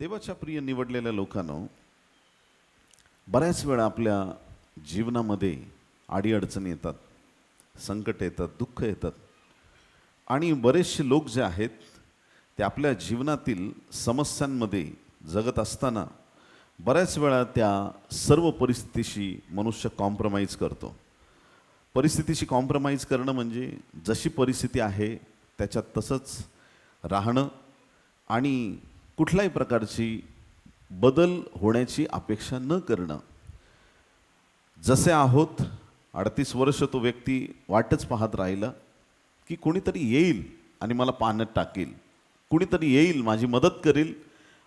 देवाच्या प्रिय निवडलेल्या लोकांनो, बऱ्याच वेळा आपल्या जीवनामध्ये अडीअडचणी येतात, संकट येतात, दुःख येतात आणि बरेचसे लोक जे आहेत ते आपल्या जीवनातील समस्यांमध्ये जगत असताना बऱ्याच वेळा त्या सर्व परिस्थितीशी मनुष्य कॉम्प्रोमाइज करतो. परिस्थितीशी कॉम्प्रोमाइज करणं म्हणजे जशी परिस्थिती आहे त्याच्यात तसंच राहणं आणि कुठल्याही प्रकारची बदल होण्याची अपेक्षा न करणं. जसे आहोत 38 वर्ष तो व्यक्ती वाटच पाहत राहिला की कोणीतरी येईल आणि मला पाण्यात टाकेल, कुणीतरी येईल माझी मदत करेल,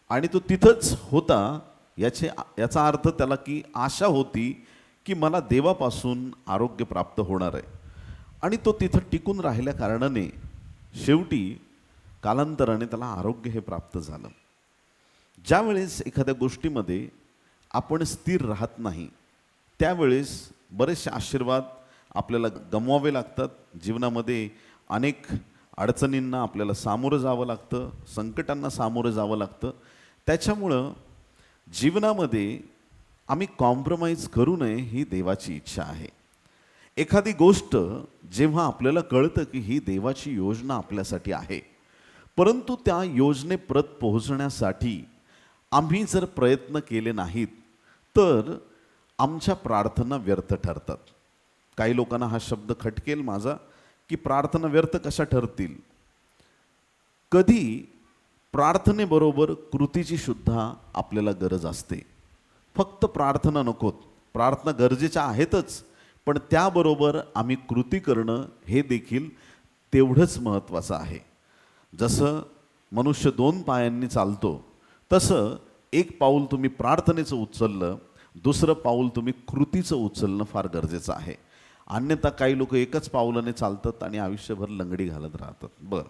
आणि तो तिथंच होता. याचा अर्थ त्याला की आशा होती की मला देवापासून आरोग्य प्राप्त होणार आहे, आणि तो तिथं टिकून राहिल्या कारणाने शेवटी कालांतराने त्याला आरोग्य हे प्राप्त झालं. ज्यावेळेस एखाद्या गोष्टीमध्ये आपण स्थिर राहत नाही त्यावेळेस बरेचसे आशीर्वाद आपल्याला गमवावे लागतात. जीवनामध्ये अनेक अडचणींना आपल्याला सामोरं जावं लागतं, संकटांना सामोरं जावं लागतं. त्याच्यामुळं जीवनामध्ये आम्ही कॉम्प्रोमाइज करू नये ही देवाची इच्छा आहे. एखादी गोष्ट जेव्हा आपल्याला कळतं की ही देवाची योजना आपल्यासाठी आहे, परंतु त्या योजनेप्रत पोहोचण्यासाठी आम्ही जर प्रयत्न केले नाहीत तर आमच्या प्रार्थना व्यर्थ ठरतात. काही लोकांना हा शब्द खटकेल माझा की प्रार्थना व्यर्थ कशा ठरतील. कधी प्रार्थनेबरोबर कृतीची सुद्धा आपल्याला गरज असते. फक्त प्रार्थना नकोत, प्रार्थना गरजेच्या आहेतच, पण त्याबरोबर आम्ही कृती करणं हे देखील तेवढंच महत्त्वाचं आहे. जसं मनुष्य 2 पायांनी चालतो तसं एक पाऊल तुम्ही प्रार्थनेचं उचललं, दुसरं पाऊल तुम्ही कृतीचं उचलणं फार गरजेचं आहे. अन्यथा काही लोक एकच पाऊलाने चालतात आणि आयुष्यभर लंगडी घालत राहतात. बरं,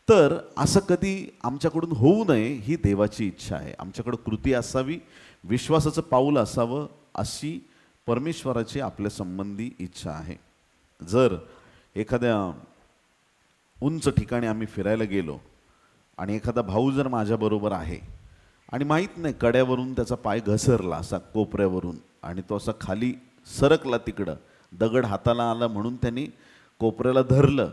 तर असं कधी आमच्याकडून होऊ नये ही देवाची इच्छा आहे. आमच्याकडं कृती असावी, विश्वासाचं पाऊल असावं, अशी परमेश्वराची आपल्या संबंधी इच्छा आहे. जर एखाद्या उंच ठिकाणी आम्ही फिरायला गेलो आणि एखादा भाऊ जर माझ्याबरोबर आहे आणि माहीत नाही कड्यावरून त्याचा पाय घसरला असा कोपऱ्यावरून आणि तो असा खाली सरकला, तिकडं दगड हाताला आला म्हणून त्यांनी कोपऱ्याला धरलं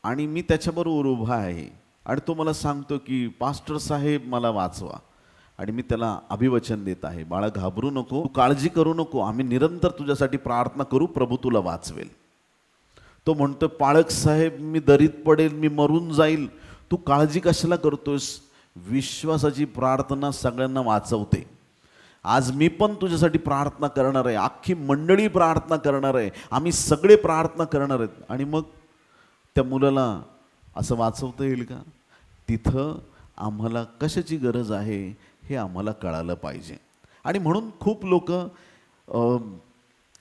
आणि मी त्याच्याबरोबर उभा आहे आणि तो मला सांगतो की पास्टर साहेब मला वाचवा, आणि मी त्याला अभिवचन देत आहे, बाळा घाबरू नको, तू काळजी करू नको, आम्ही निरंतर तुझ्यासाठी प्रार्थना करू, प्रभू तुला वाचवेल. तो म्हणतो, पाळक साहेब मी दरीत पडेल, मी मरून जाईल, तू काळजी कशाला करतोस, विश्वासाची प्रार्थना सगळ्यांना वाचवते. आज मी पण तुझ्यासाठी प्रार्थना करणार आहे, अख्खी मंडळी प्रार्थना करणार आहे, आम्ही सगळे प्रार्थना करणार आहेत. आणि मग त्या मुलाला असं वाचवता येईल का? तिथं आम्हाला कशाची गरज आहे हे आम्हाला कळालं पाहिजे. आणि म्हणून खूप लोक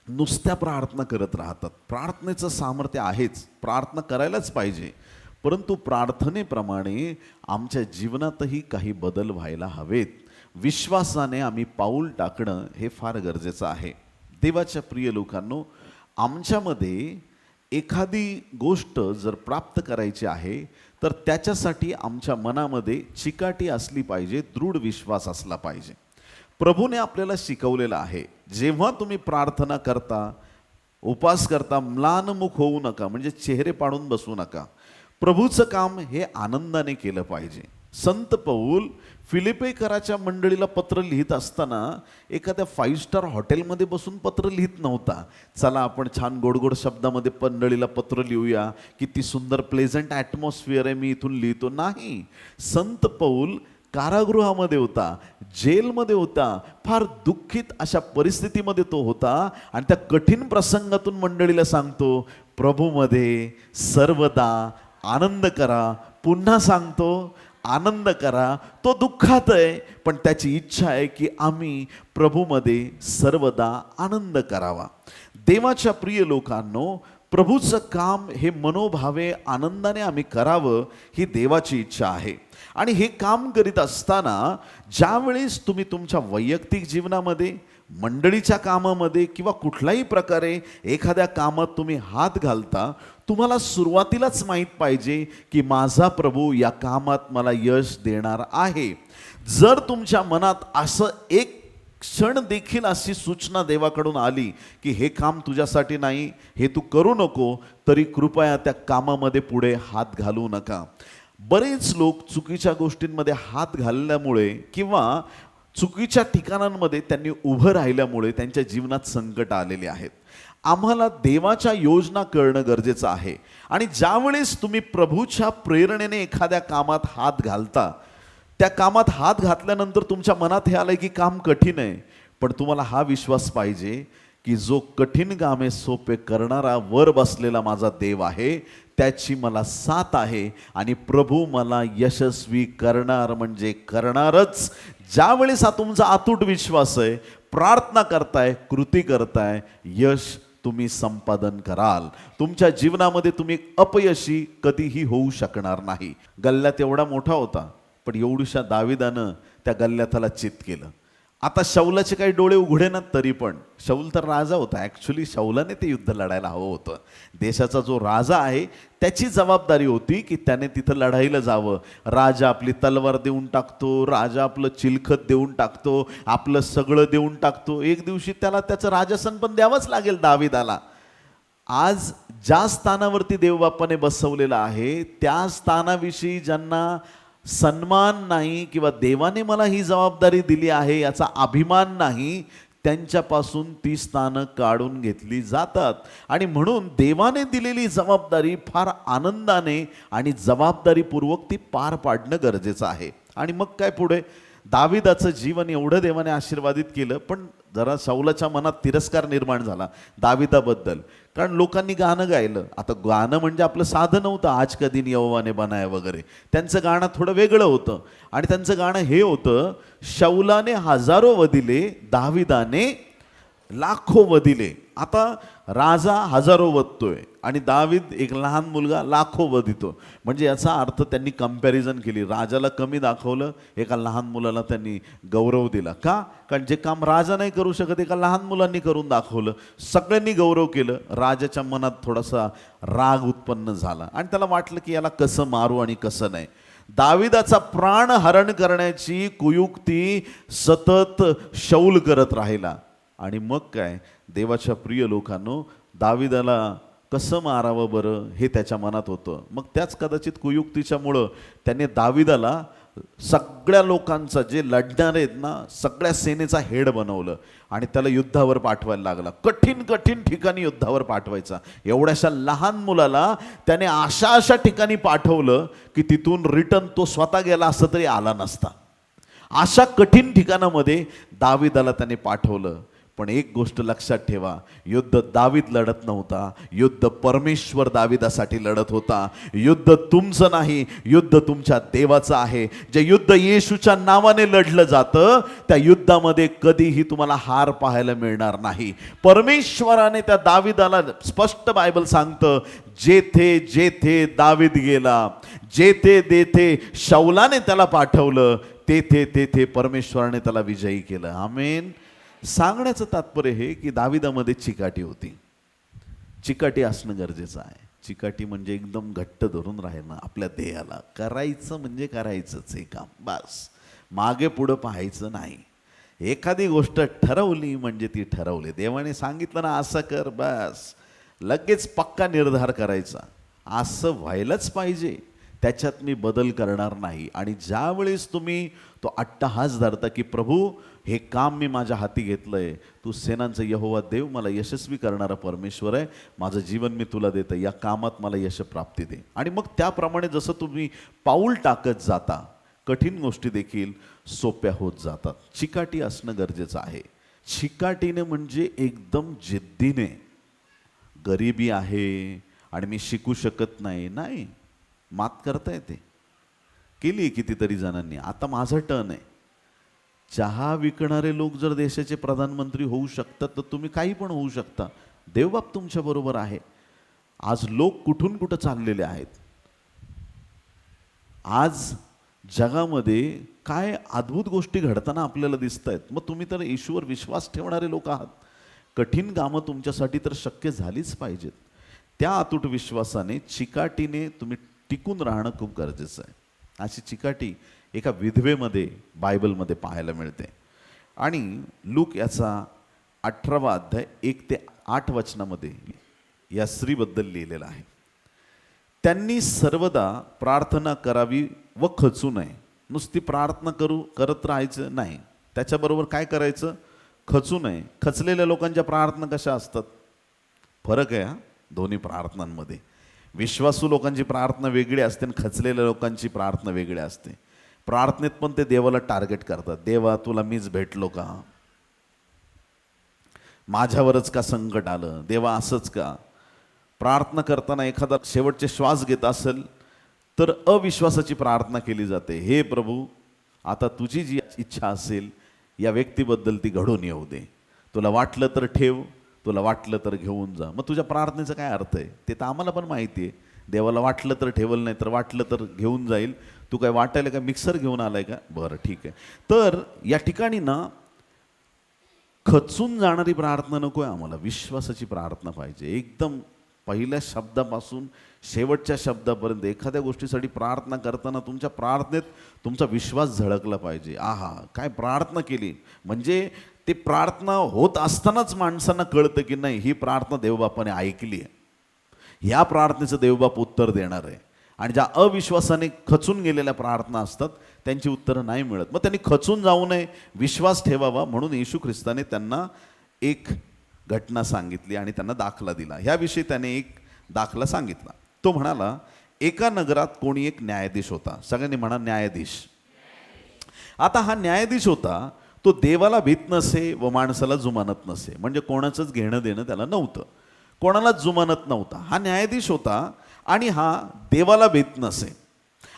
नुसत्या प्रार्थना करत राहतात. प्रार्थनेचं सामर्थ्य आहेच, प्रार्थना करायलाच पाहिजे, परंतु प्रार्थनेप्रमाणे आमच्या जीवनातही काही बदल व्हायला हवेत. विश्वासाने आम्ही पाऊल टाकणं हे फार गरजेचं आहे. देवाच्या प्रिय लोकांनो, आमच्यामध्ये एखादी गोष्ट जर प्राप्त करायची आहे तर त्याच्यासाठी आमच्या मनामध्ये चिकाटी असली पाहिजे, दृढ विश्वास असला पाहिजे. प्रभूने आपल्याला शिकवलेलं आहे, जेव्हा तुम्ही प्रार्थना करता, उपास करता, म्लानमुख होऊ नका, म्हणजे चेहरे पाडून बसू नका. प्रभूचं काम हे आनंदाने केलं पाहिजे. संत पौल फिलिपेकराच्या मंडळीला पत्र लिहित असताना एखाद्या 5 स्टार हॉटेलमध्ये बसून पत्र लिहित नव्हता. चला आपण छान गोडगोड शब्दामध्ये मंडळीला पत्र लिहूया, किती सुंदर प्लेझंट ॲटमॉस्फिअर आहे, मी इथून लिहितो. नाही, संत पौल कारागृहामध्ये होता, जेलमध्ये होता, फार दुःखित अशा परिस्थितीमध्ये तो होता आणि त्या कठीण प्रसंगातून मंडळीला सांगतो, प्रभूमध्ये सर्वदा आनंद करा. पुन्हा सांगतो, आनंद करा. तो दुःखात आहे पण त्याची इच्छा आहे की आम्ही प्रभूमध्ये सर्वदा आनंद करावा. देवाच्या प्रिय लोकांनो, प्रभूचं काम हे मनोभावे आनंदाने आम्ही करावं ही देवाची इच्छा आहे. आणि हे काम करीत असताना ज्यावेळेस तुम्ही तुमच्या वैयक्तिक जीवनामध्ये, मंडळीच्या कामामध्ये किंवा कुठल्याही प्रकारे एखाद्या कामात तुम्ही हात घालता, तुम्हाला सुरुवातीलाच माहीत पाहिजे की माझा प्रभू या कामात मला यश देणार आहे. जर तुमच्या मनात असं एक क्षण देखील अशी सूचना देवाकडून आली की हे काम तुझ्यासाठी नाही, हे तू करू नको, तरी कृपया त्या कामामध्ये पुढे हात घालू नका. बरेच लोक चुकीच्या गोष्टींमध्ये हात घालल्यामुळे किंवा चुकीच्या ठिकाणांमध्ये त्यांनी उभं राहिल्यामुळे त्यांच्या जीवनात संकट आलेले आहेत. आम्हाला देवाच्या योजना कळणं गरजेचं आहे. आणि ज्यावेळेस तुम्ही प्रभूच्या प्रेरणेने एखाद्या कामात हात घालता, त्या कामात हात घातल्यानंतर तुमच्या मनात हे आलंय की काम कठीण आहे, पण तुम्हाला हा विश्वास पाहिजे की जो कठीण कामे सोपे करणारा वर बसलेला माझा देव आहे, त्याची मला साथ आहे आणि प्रभू मला यशस्वी करणार म्हणजे करणारच. ज्यावेळेस हा तुमचा अतूट विश्वास आहे, प्रार्थना करताय, कृती करताय, यश तुम्ही संपादन कराल. तुमच्या जीवनामध्ये तुम्ही अपयशी कधीही होऊ शकणार नाही. गल्ल्यात एवढा मोठा होता, पण एवढ्याशा दाविदानं त्या गल्ल्याताला चित केलं. आता शौलाचे काही डोळे उघडेनात, तरी पण शौल तर राजा होता. ॲक्च्युली शौलाने ते युद्ध लढायला हवं होतं. देशाचा जो राजा आहे त्याची जबाबदारी होती की त्याने तिथं लढायला जावं. राजा आपली तलवार देऊन टाकतो, राजा आपलं चिलखत देऊन टाकतो, आपलं सगळं देऊन टाकतो. एक दिवशी त्याला त्याचं राजासन पण द्यावंच लागेल दाविदाला. आज ज्या स्थानावरती देवबापाने बसवलेलं आहे, त्या स्थानाविषयी ज्यांना सन्मान नाही किंवा देवाने मला ही जबाबदारी दिली आहे याचा अभिमान नाही, त्यांच्यापासून ती स्थानं काढून घेतली जातात. आणि म्हणून देवाने दिलेली जबाबदारी फार आनंदाने आणि जबाबदारीपूर्वक ती पार पाडणं गरजेचं आहे. आणि मग काय पुढे दाविदाचं जीवन एवढं देवाने आशीर्वादित केलं, पण जरा शौलाच्या मनात तिरस्कार निर्माण झाला दाविदाबद्दल. कारण लोकांनी गाणं गायलं. आता गाणं म्हणजे आपलं साधं नव्हतं, आज कधी यहोवाने बनाया वगैरे. त्यांचं गाणं थोडं वेगळं होतं. आणि त्यांचं गाणं हे होतं, शौलाने हजारो वदिले, दाविदाने लाखो वदिले. आता राजा हजारो वदतोय आणि दावीद एक लहान मुलगा लाखो वदितो. म्हणजे याचा अर्थ त्यांनी कंपॅरिझन केली. राजाला कमी दाखवलं, एका लहान मुलाला त्यांनी गौरव दिला. का? कारण जे काम राजा नाही करू शकत, एका लहान मुलांनी करून दाखवलं. सगळ्यांनी गौरव केलं. राजाच्या मनात थोडासा राग उत्पन्न झाला आणि त्याला वाटलं की याला कसं मारू आणि कसं नाही. दाविदाचा प्राण हरण करण्याची कुयुक्ती सतत शौल करत राहिला. आणि मग काय, देवाच्या प्रिय लोकांनो, दाविदाला कसं मारावं बरं हे त्याच्या मनात होतं. मग त्याच कदाचित कुयुक्तीच्यामुळं त्याने दाविदाला सगळ्या लोकांचा, जे लढणार आहेत ना, सगळ्या सेनेचा हेड बनवलं आणि त्याला युद्धावर पाठवायला लागला. कठीण कठीण ठिकाणी युद्धावर पाठवायचा. एवढ्याशा लहान मुलाला त्याने अशा ठिकाणी पाठवलं की तिथून रिटर्न तो स्वतः गेला असता तरी आला नसता. अशा कठीण ठिकाणामध्ये दाविदाला त्याने पाठवलं. पण एक गोष्ट लक्षात ठेवा, युद्ध दावीद लढत नव्हता, युद्ध परमेश्वर दाविदासाठी लढत होता. युद्ध तुमचं नाही, युद्ध तुमच्या देवाचं आहे. जे युद्ध येशूच्या नावाने लढलं जातं, त्या युद्धामध्ये कधीही तुम्हाला हार पाहायला मिळणार नाही. परमेश्वराने त्या दाविदाला स्पष्ट बायबल सांगतं, जेथे जेथे दावीद गेला, जेथे जेथे शौलाने त्याला पाठवलं, तेथे तेथे परमेश्वराने त्याला विजयी केलं. आमेन. सांगण्याचं तात्पर्य हे की दाविदामध्ये चिकाटी होती. चिकाटी असणं गरजेचं आहे. चिकाटी म्हणजे एकदम घट्ट धरून राहिलं आपल्या ध्येयाला. करायचं म्हणजे करायचंच हे काम, बस. मागे पुढं पाहायचं नाही. एखादी गोष्ट ठरवली म्हणजे ती ठरवली. देवाने सांगितलं ना असं कर, बस लगेच पक्का निर्धार करायचा. असं व्हायलाच पाहिजे, त्याच्यात मी बदल करणार नाही. आणि ज्यावेळेस तुम्ही तो अट्टहास धरता की प्रभू हे काम मी माझ्या हाती घेतलंय, तू सेनांचा यहोवा देव, मला यशस्वी करणारा परमेश्वर आहे, माझं जीवन मी तुला देतं, या कामात मला यश प्राप्ती दे. आणि मग त्याप्रमाणे जसं तुम्ही पाऊल टाकत जाता, कठीण गोष्टी देखील सोप्या होत जातात. चिकाटी असणं गरजेचं आहे. चिकाटीने म्हणजे एकदम जिद्दीने, गरिबी आहे आणि मी शिकू शकत नाही, नाही, मात करता येते. केली कितीतरी जणांनी. आता माझं टर्न आहे. चहा विकणारे लोक जर देशाचे प्रधानमंत्री होऊ शकतात, तर तुम्ही काही पण होऊ शकता. देवबाप तुमच्या बरोबर आहे. आज लोक कुठून कुठं चाललेले आहेत. आज जगामध्ये काय अद्भुत गोष्टी घडताना आपल्याला दिसत आहेत. मग तुम्ही तर येशूवर विश्वास ठेवणारे लोक आहात. कठीण कामं तुमच्यासाठी तर शक्य झालीच पाहिजेत. त्या अतूट विश्वासाने चिकाटीने तुम्ही टिकून राहणं खूप गरजेचं आहे. अशी चिकाटी एका विधवेमध्ये बायबलमध्ये पाहायला मिळते. आणि लूक याचा 18वा अध्याय 1 ते 8 वचनामध्ये या स्त्रीबद्दल लिहिलेलं आहे. त्यांनी सर्वदा प्रार्थना करावी व खचू नये. नुसती प्रार्थना करत राहायचं नाही, त्याच्याबरोबर काय करायचं? खचू नये. खचलेल्या लोकांच्या प्रार्थना कशा असतात? फरक आहे हा दोन्ही प्रार्थनांमध्ये. विश्वासू लोकांची प्रार्थना वेगळी असते आणि खचलेल्या लोकांची प्रार्थना वेगळी असते. प्रार्थनेत पण ते देवाला टार्गेट करतात. देवा, तुला मीच भेटलो का? माझ्यावरच का संकट आलं? देवा, असंच का? प्रार्थना करताना एखादा शेवटचे श्वास घेत असेल तर अविश्वासाची प्रार्थना केली जाते. हे प्रभू, आता तुझी जी इच्छा असेल या व्यक्तीबद्दल ती घडून येऊ दे. तुला वाटलं तर ठेव, तुला वाटलं तर घेऊन जा. मग तुझ्या प्रार्थनेचा काय अर्थ आहे ते तर आम्हाला पण माहिती आहे. देवाला वाटलं तर ठेवल, नाही तर वाटलं तर घेऊन जाईल. तू काय वाटायला का मिक्सर घेऊन आलाय का? बरं, ठीक आहे. तर या ठिकाणी ना खचून जाणारी प्रार्थना नको आहे आम्हाला. विश्वासाची प्रार्थना पाहिजे. एकदम पहिल्या शब्दापासून शेवटच्या शब्दापर्यंत एखाद्या गोष्टीसाठी प्रार्थना करताना तुमच्या प्रार्थनेत तुमचा विश्वास झळकला पाहिजे. आहा, काय प्रार्थना केली म्हणजे ते प्रार्थना होत असतानाच माणसांना कळतं की नाही, ही प्रार्थना देवबापाने ऐकली आहे, ह्या प्रार्थनेचं देवबाप उत्तर देणार आहे. आणि ज्या अविश्वासाने खचून गेलेल्या प्रार्थना असतात त्यांची उत्तरं नाही मिळत. मग त्यांनी खचून जाऊ नये, विश्वास ठेवावा, म्हणून येशू ख्रिस्ताने त्यांना एक घटना सांगितली आणि त्यांना दाखला दिला. ह्याविषयी त्याने एक दाखला सांगितला. तो म्हणाला, एका नगरात कोणी एक न्यायाधीश होता. सगळ्यांनी म्हणा, न्यायाधीश. आता हा न्यायाधीश होता, तो देवाला भीत नसे व माणसाला जुमानत नसे. म्हणजे कोणाचंच घेणं देणं त्याला नव्हतं, कोणालाच जुमानत नव्हता. हा न्यायाधीश होता आणि हा देवाला भीत नसे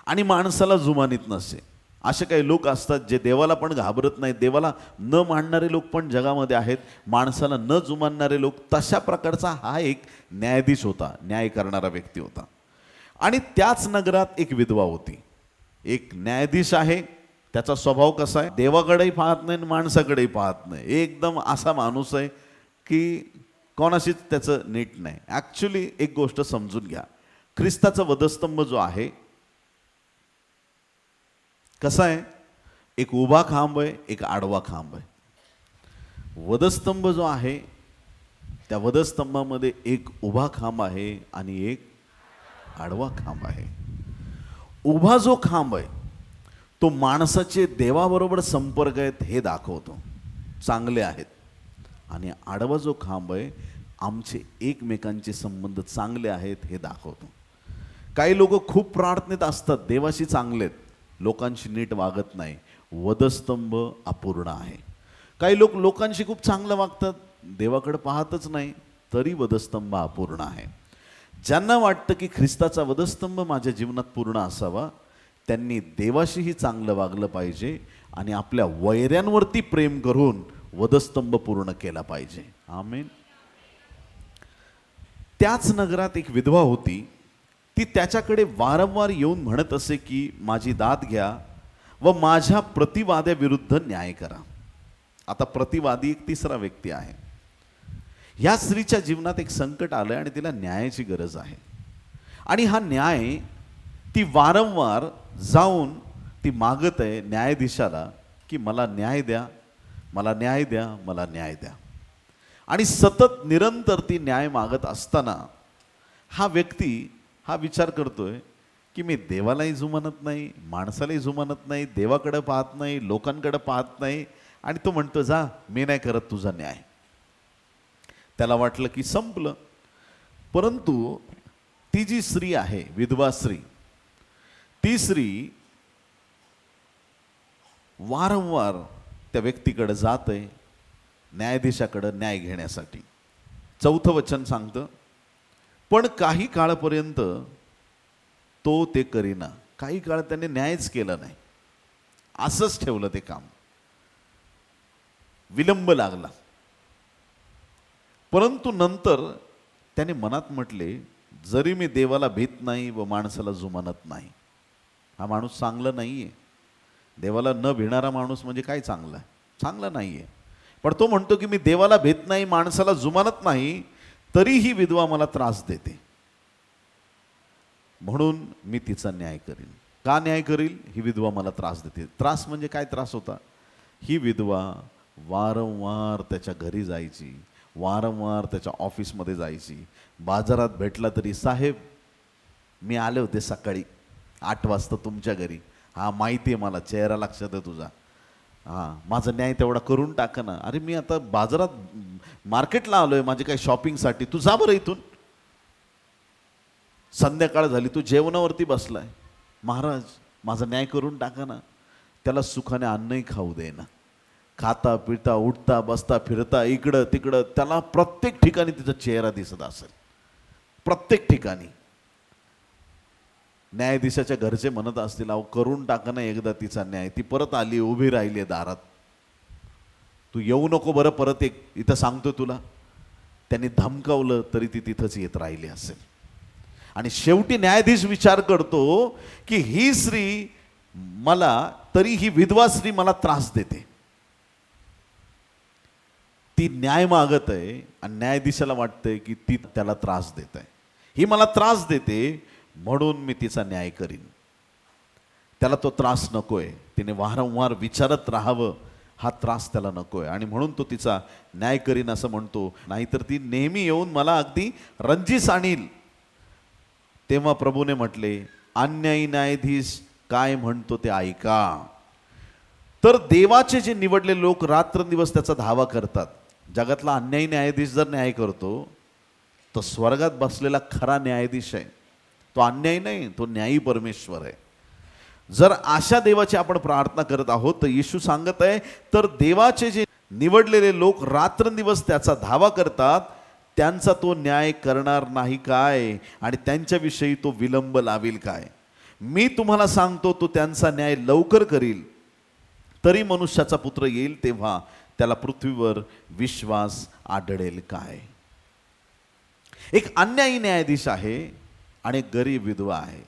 आणि माणसाला जुमानित नसे. असे काही लोक असतात जे देवाला पण घाबरत नाहीत. देवाला न मानणारे लोक पण जगामध्ये आहेत, माणसाला न जुमानणारे लोक. तशा प्रकारचा हा एक न्यायाधीश होता, न्याय करणारा व्यक्ती होता. आणि त्याच नगरात एक विधवा होती. एक न्यायाधीश आहे, त्याचा स्वभाव कसा आहे? देवाकडेही पाहत नाही आणि माणसाकडेही पाहत नाही. एकदम असा माणूस आहे की कोणाशीच त्याचं नीट नाही. ॲक्च्युली एक गोष्ट समजून घ्या, ख्रिस्ताचा वधस्तंभ जो आहे कसा आहे? एक उभा खांब आहे, एक आडवा खांब आहे. वधस्तंभ जो आहे त्या वधस्तंभामध्ये एक उभा खांब आहे आणि एक आडवा खांब आहे. उभा जो खांब आहे तो माणसाचे देवाबरोबर संपर्क आहेत हे दाखवतो, चांगले आहेत. आणि आडवा जो खांब आहे आमचे एकमेकांचे संबंध चांगले आहेत हे दाखवतो. काही लोक खूप प्रार्थनेत असतात, देवाशी चांगलेत, लोकांशी नीट वागत नाही. वधस्तंभ अपूर्ण आहे. काही लोक लोकांशी खूप चांगलं वागतात, देवाकडे पाहतच नाही, तरी वधस्तंभ अपूर्ण आहे. ज्यांना वाटतं की ख्रिस्ताचा वधस्तंभ माझ्या जीवनात पूर्ण असावा, त्यांनी देवाशीही चांगलं वागलं पाहिजे आणि आपल्या वैऱ्यांवरती प्रेम करून वधस्तंभ पूर्ण केला पाहिजे. आमेन. त्याच नगरात एक विधवा होती. ती त्याच्याकडे वारंवार येऊन म्हणत असे की माझी दाद घ्या व माझ्या प्रतिवाद्याविरुद्ध न्याय करा. आता प्रतिवादी एक तिसरा व्यक्ती आहे. ह्या स्त्रीच्या जीवनात एक संकट आलं आणि तिला न्यायाची गरज आहे. आणि हा न्याय ती वारंवार जाऊन ती मागत आहे न्यायाधीशाला की मला न्याय द्या, मला न्याय द्या, मला न्याय द्या. आणि सतत निरंतर ती न्याय मागत असताना हा व्यक्ती हा विचार करतोय की मी देवालाही जुमानत नाही, माणसालाही जुमानत नाही, देवाकडे पाहत नाही, लोकांकडे पाहत नाही. आणि तो म्हणतो, जा, मी नाही करत तुझा न्याय. त्याला वाटलं की संपलं. परंतु ती जी स्त्री आहे, विधवा स्त्री, ती स्त्री वारंवार त्या व्यक्तीकडे जाते, न्यायाधीशाकडे न्याय घेण्यासाठी. 4थं वचन सांगतं, पण काही काळापर्यंत तो ते करीना. काही काळ त्याने न्यायच केला नाही, असंच ठेवलं ते काम. विलंब लागला. परंतु नंतर त्याने मनात म्हटले, जरी मी देवाला भीत नाही व माणसाला जुमानत नाही, हा माणूस चांगला नाहीये, देवाला न भिणारा माणूस म्हणजे काय चांगला आहे? चांगला नाही आहे. पण तो म्हणतो की मी देवाला भेट नाही, माणसाला जुमानत नाही, तरी ही विधवा मला त्रास देते, म्हणून मी तिचा न्याय करीन. का न्याय करील? ही विधवा मला त्रास देते. त्रास म्हणजे काय त्रास होता? ही विधवा वारंवार त्याच्या घरी जायची, वारंवार त्याच्या ऑफिसमध्ये जायची. बाजारात भेटला तरी, साहेब मी आले होते सकाळी 8 वाजता तुमच्या घरी, हां माहिती आहे मला, चेहरा लक्षात आहे तुझा, हां माझा न्याय तेवढा करून टाका ना. अरे मी आता बाजारात मार्केटला आलो आहे माझी काही शॉपिंगसाठी, तू जा बरं इथून. संध्याकाळ झाली, तू जेवणावरती बसलाय, महाराज माझा न्याय करून टाका ना. त्याला सुखाने अन्नही खाऊ दे ना. खाता पिता उठता बसता फिरता इकडं तिकडं, त्याला प्रत्येक ठिकाणी तिचा चेहरा दिसत असेल, प्रत्येक ठिकाणी. न्यायाधीशाच्या घरचे म्हणत असतील, अहो करून टाका ना एकदा तिचा न्याय, ती परत आली उभी राहिली दारात, तू येऊ नको बरं परत, एक इथं सांगतो तुला. त्यांनी धमकावलं तरी ती तिथंच येत राहिली असेल. आणि शेवटी न्यायाधीश विचार करतो की ही स्त्री मला, तरी ही विधवा स्त्री मला त्रास देते. ती न्याय मागत आहे आणि न्यायाधीशाला वाटतंय की ती त्याला त्रास देत आहे. ही मला त्रास देते म्हणून मी तिचा न्याय करीन. त्याला तो त्रास नकोय, तिने वारंवार विचारत राहावं हा त्रास त्याला नकोय, आणि म्हणून तो तिचा न्याय करीन असं म्हणतो. नाहीतर ती नेहमी येऊन मला अगदी रंजीस आणील. तेव्हा प्रभूने म्हटले, अन्यायी न्यायाधीश काय म्हणतो ते ऐका. तर देवाचे जे निवडले लोक रात्रंदिवस त्याचा धावा करतात. जगातला अन्यायी न्यायाधीश जर न्याय करतो, तो स्वर्गात बसलेला खरा न्यायाधीश आहे. तो अन्यायी नाही, तो न्यायी परमेश्वर आहे. जर अशा देवाची आपण प्रार्थना करत आहोत, तर येशू सांगत आहे, तर देवाचे जे निवडलेले लोक रात्रंदिवस त्याचा धावा करतात, त्यांचा तो न्याय करणार नाही काय, आणि त्यांच्याविषयी तो विलंब लावेल काय? मी तुम्हाला सांगतो, तो त्यांचा न्याय लवकर करील. तरी मनुष्याचा पुत्र येईल तेव्हा त्याला पृथ्वीवर विश्वास आढळेल काय? एक अन्यायी न्यायाधीश आहे आणि एक गरीब विधवा आहे.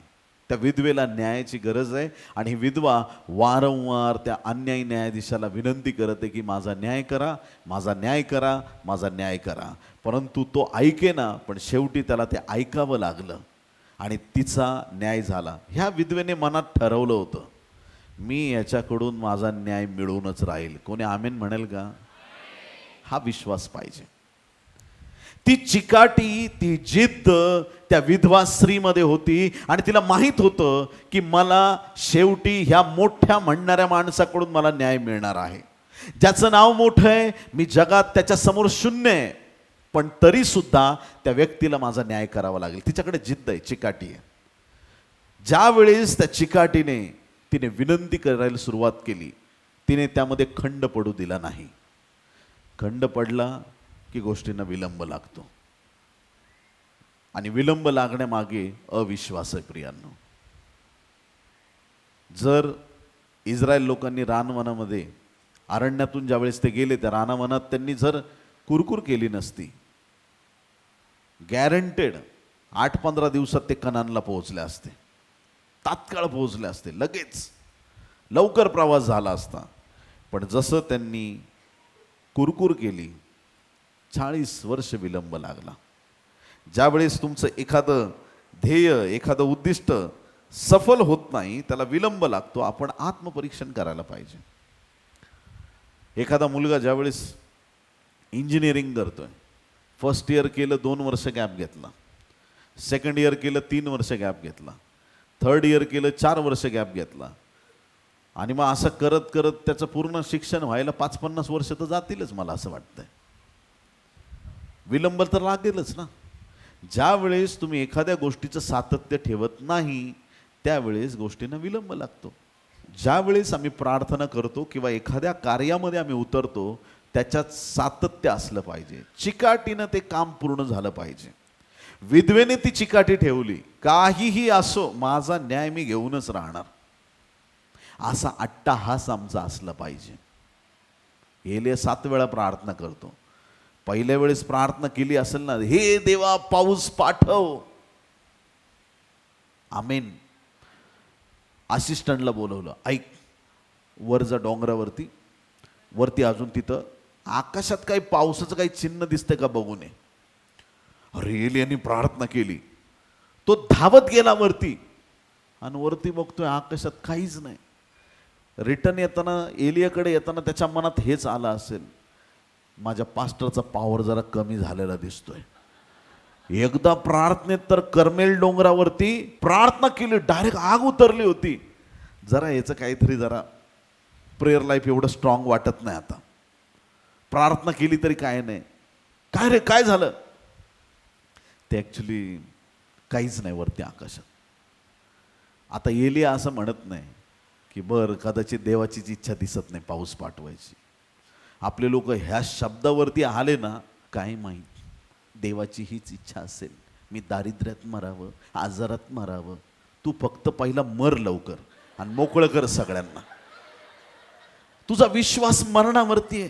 त्या विधवेला न्यायाची गरज आहे, आणि ही विधवा वारंवार त्या अन्यायी न्यायाधीशाला विनंती करते की माझा न्याय करा, माझा न्याय करा, माझा न्याय करा. परंतु तो ऐकेना. पण शेवटी त्याला ते ऐकावं लागलं आणि तिचा न्याय झाला. ह्या विधवेने मनात ठरवलं होतं, मी याच्याकडून माझा न्याय मिळवूनच राहील. कोणी आमेन म्हणेल का? हा विश्वास पाहिजे. ती चिकाटी, ती जिद्द त्या विधवा स्त्रीमध्ये होती, आणि तिला माहीत होतं की मला शेवटी ह्या मोठ्या म्हणणाऱ्या माणसाकडून मला न्याय मिळणार आहे, ज्याचं नाव मोठं आहे. मी जगात त्याच्या समोर शून्य आहे, पण तरी सुद्धा त्या व्यक्तीला माझा न्याय करावा लागेल. तिच्याकडे जिद्द आहे, चिकाटी आहे. ज्या वेळेस त्या चिकाटीने तिने विनंती करायला सुरुवात केली, तिने त्यामध्ये खंड पडू दिला नाही. खंड पडला की गोष्टींना विलंब लागतो, आणि विलंब लागण्यामागे अविश्वास आहे प्रियांनो. जर इस्रायल लोकांनी रानवनामध्ये, अरण्यातून ज्यावेळेस ते गेले, त्या रानवनात त्यांनी जर कुरकुर केली नसती, गॅरंटेड 8-15 दिवसात ते कनानला पोहोचले असते, तात्काळ पोहोचले असते, लगेच लवकर प्रवास झाला असता. पण जसं त्यांनी कुरकुर केली, 40 वर्ष विलंब लागला. ज्यावेळेस तुमचं एखादं ध्येय, एखादं उद्दिष्ट सफल होत नाही, त्याला विलंब लागतो. आपण आत्मपरीक्षण करायला पाहिजे. एखादा मुलगा ज्यावेळेस इंजिनिअरिंग करतोय, फर्स्ट इयर केलं 2 वर्ष गॅप घेतला, सेकंड इयर केलं 3 वर्ष गॅप घेतला, थर्ड इयर केलं 4 वर्ष गॅप घेतला, आणि मग असं करत करत त्याचं पूर्ण शिक्षण व्हायला 50-50 वर्ष तर जातीलच. मला असं वाटतंय विलंब तर लागेलच ना. ज्या वेळेस तुम्ही एखाद्या गोष्टीचं सातत्य ठेवत नाही, त्यावेळेस गोष्टींना विलंब लागतो. ज्या वेळेस आम्ही प्रार्थना करतो किंवा एखाद्या कार्यामध्ये आम्ही उतरतो, त्याच्यात सातत्य असलं पाहिजे. चिकाटीनं ते काम पूर्ण झालं पाहिजे. विधवेने ती चिकाटी ठेवली, काहीही असो माझा न्याय मी घेऊनच राहणार, असा अट्टाहास आमचा असला पाहिजे. एलिया 7 वेळा प्रार्थना करतो. पहिल्या वेळेस प्रार्थना केली असेल ना, हे देवा पाऊस पाठव, आमेन. असिस्टंटला बोलवलं, ऐक वर जा डोंगरावरती, वरती अजून तिथं आकाशात काही पावसाचं काही चिन्ह दिसतंय का बघून ये. अरे एलियाने प्रार्थना केली. तो धावत गेला वरती आणि वरती बघतोय आकाशात काहीच नाही. रिटर्न येताना, एलियाकडे येताना त्याच्या मनात हेच आलं असेल, माझ्या पास्टरचा पॉवर जरा कमी झालेला दिसतोय. एकदा प्रार्थनेत तर कर्मेल डोंगरावरती प्रार्थना केली, डायरेक्ट आग उतरली होती. जरा याचं काहीतरी जरा प्रेयर लाईफ एवढं स्ट्रॉंग वाटत नाही आता. प्रार्थना केली तरी काय नाही. काय रे काय झालं? ते ॲक्च्युली काहीच नाही वरती आकाशात. आता एलिया असं म्हणत नाही की बरं कदाचित देवाचीच इच्छा दिसत नाही पाऊस पाठवायची. आपले लोक ह्या शब्दावरती आले ना, काय माहीत देवाची हीच इच्छा असेल, मी दारिद्र्यात मरावं, आजारात मरावं, तू फक्त पहिला मर लवकर आणि मोकळं कर सगळ्यांना. तुझा विश्वास मरणावरती आहे.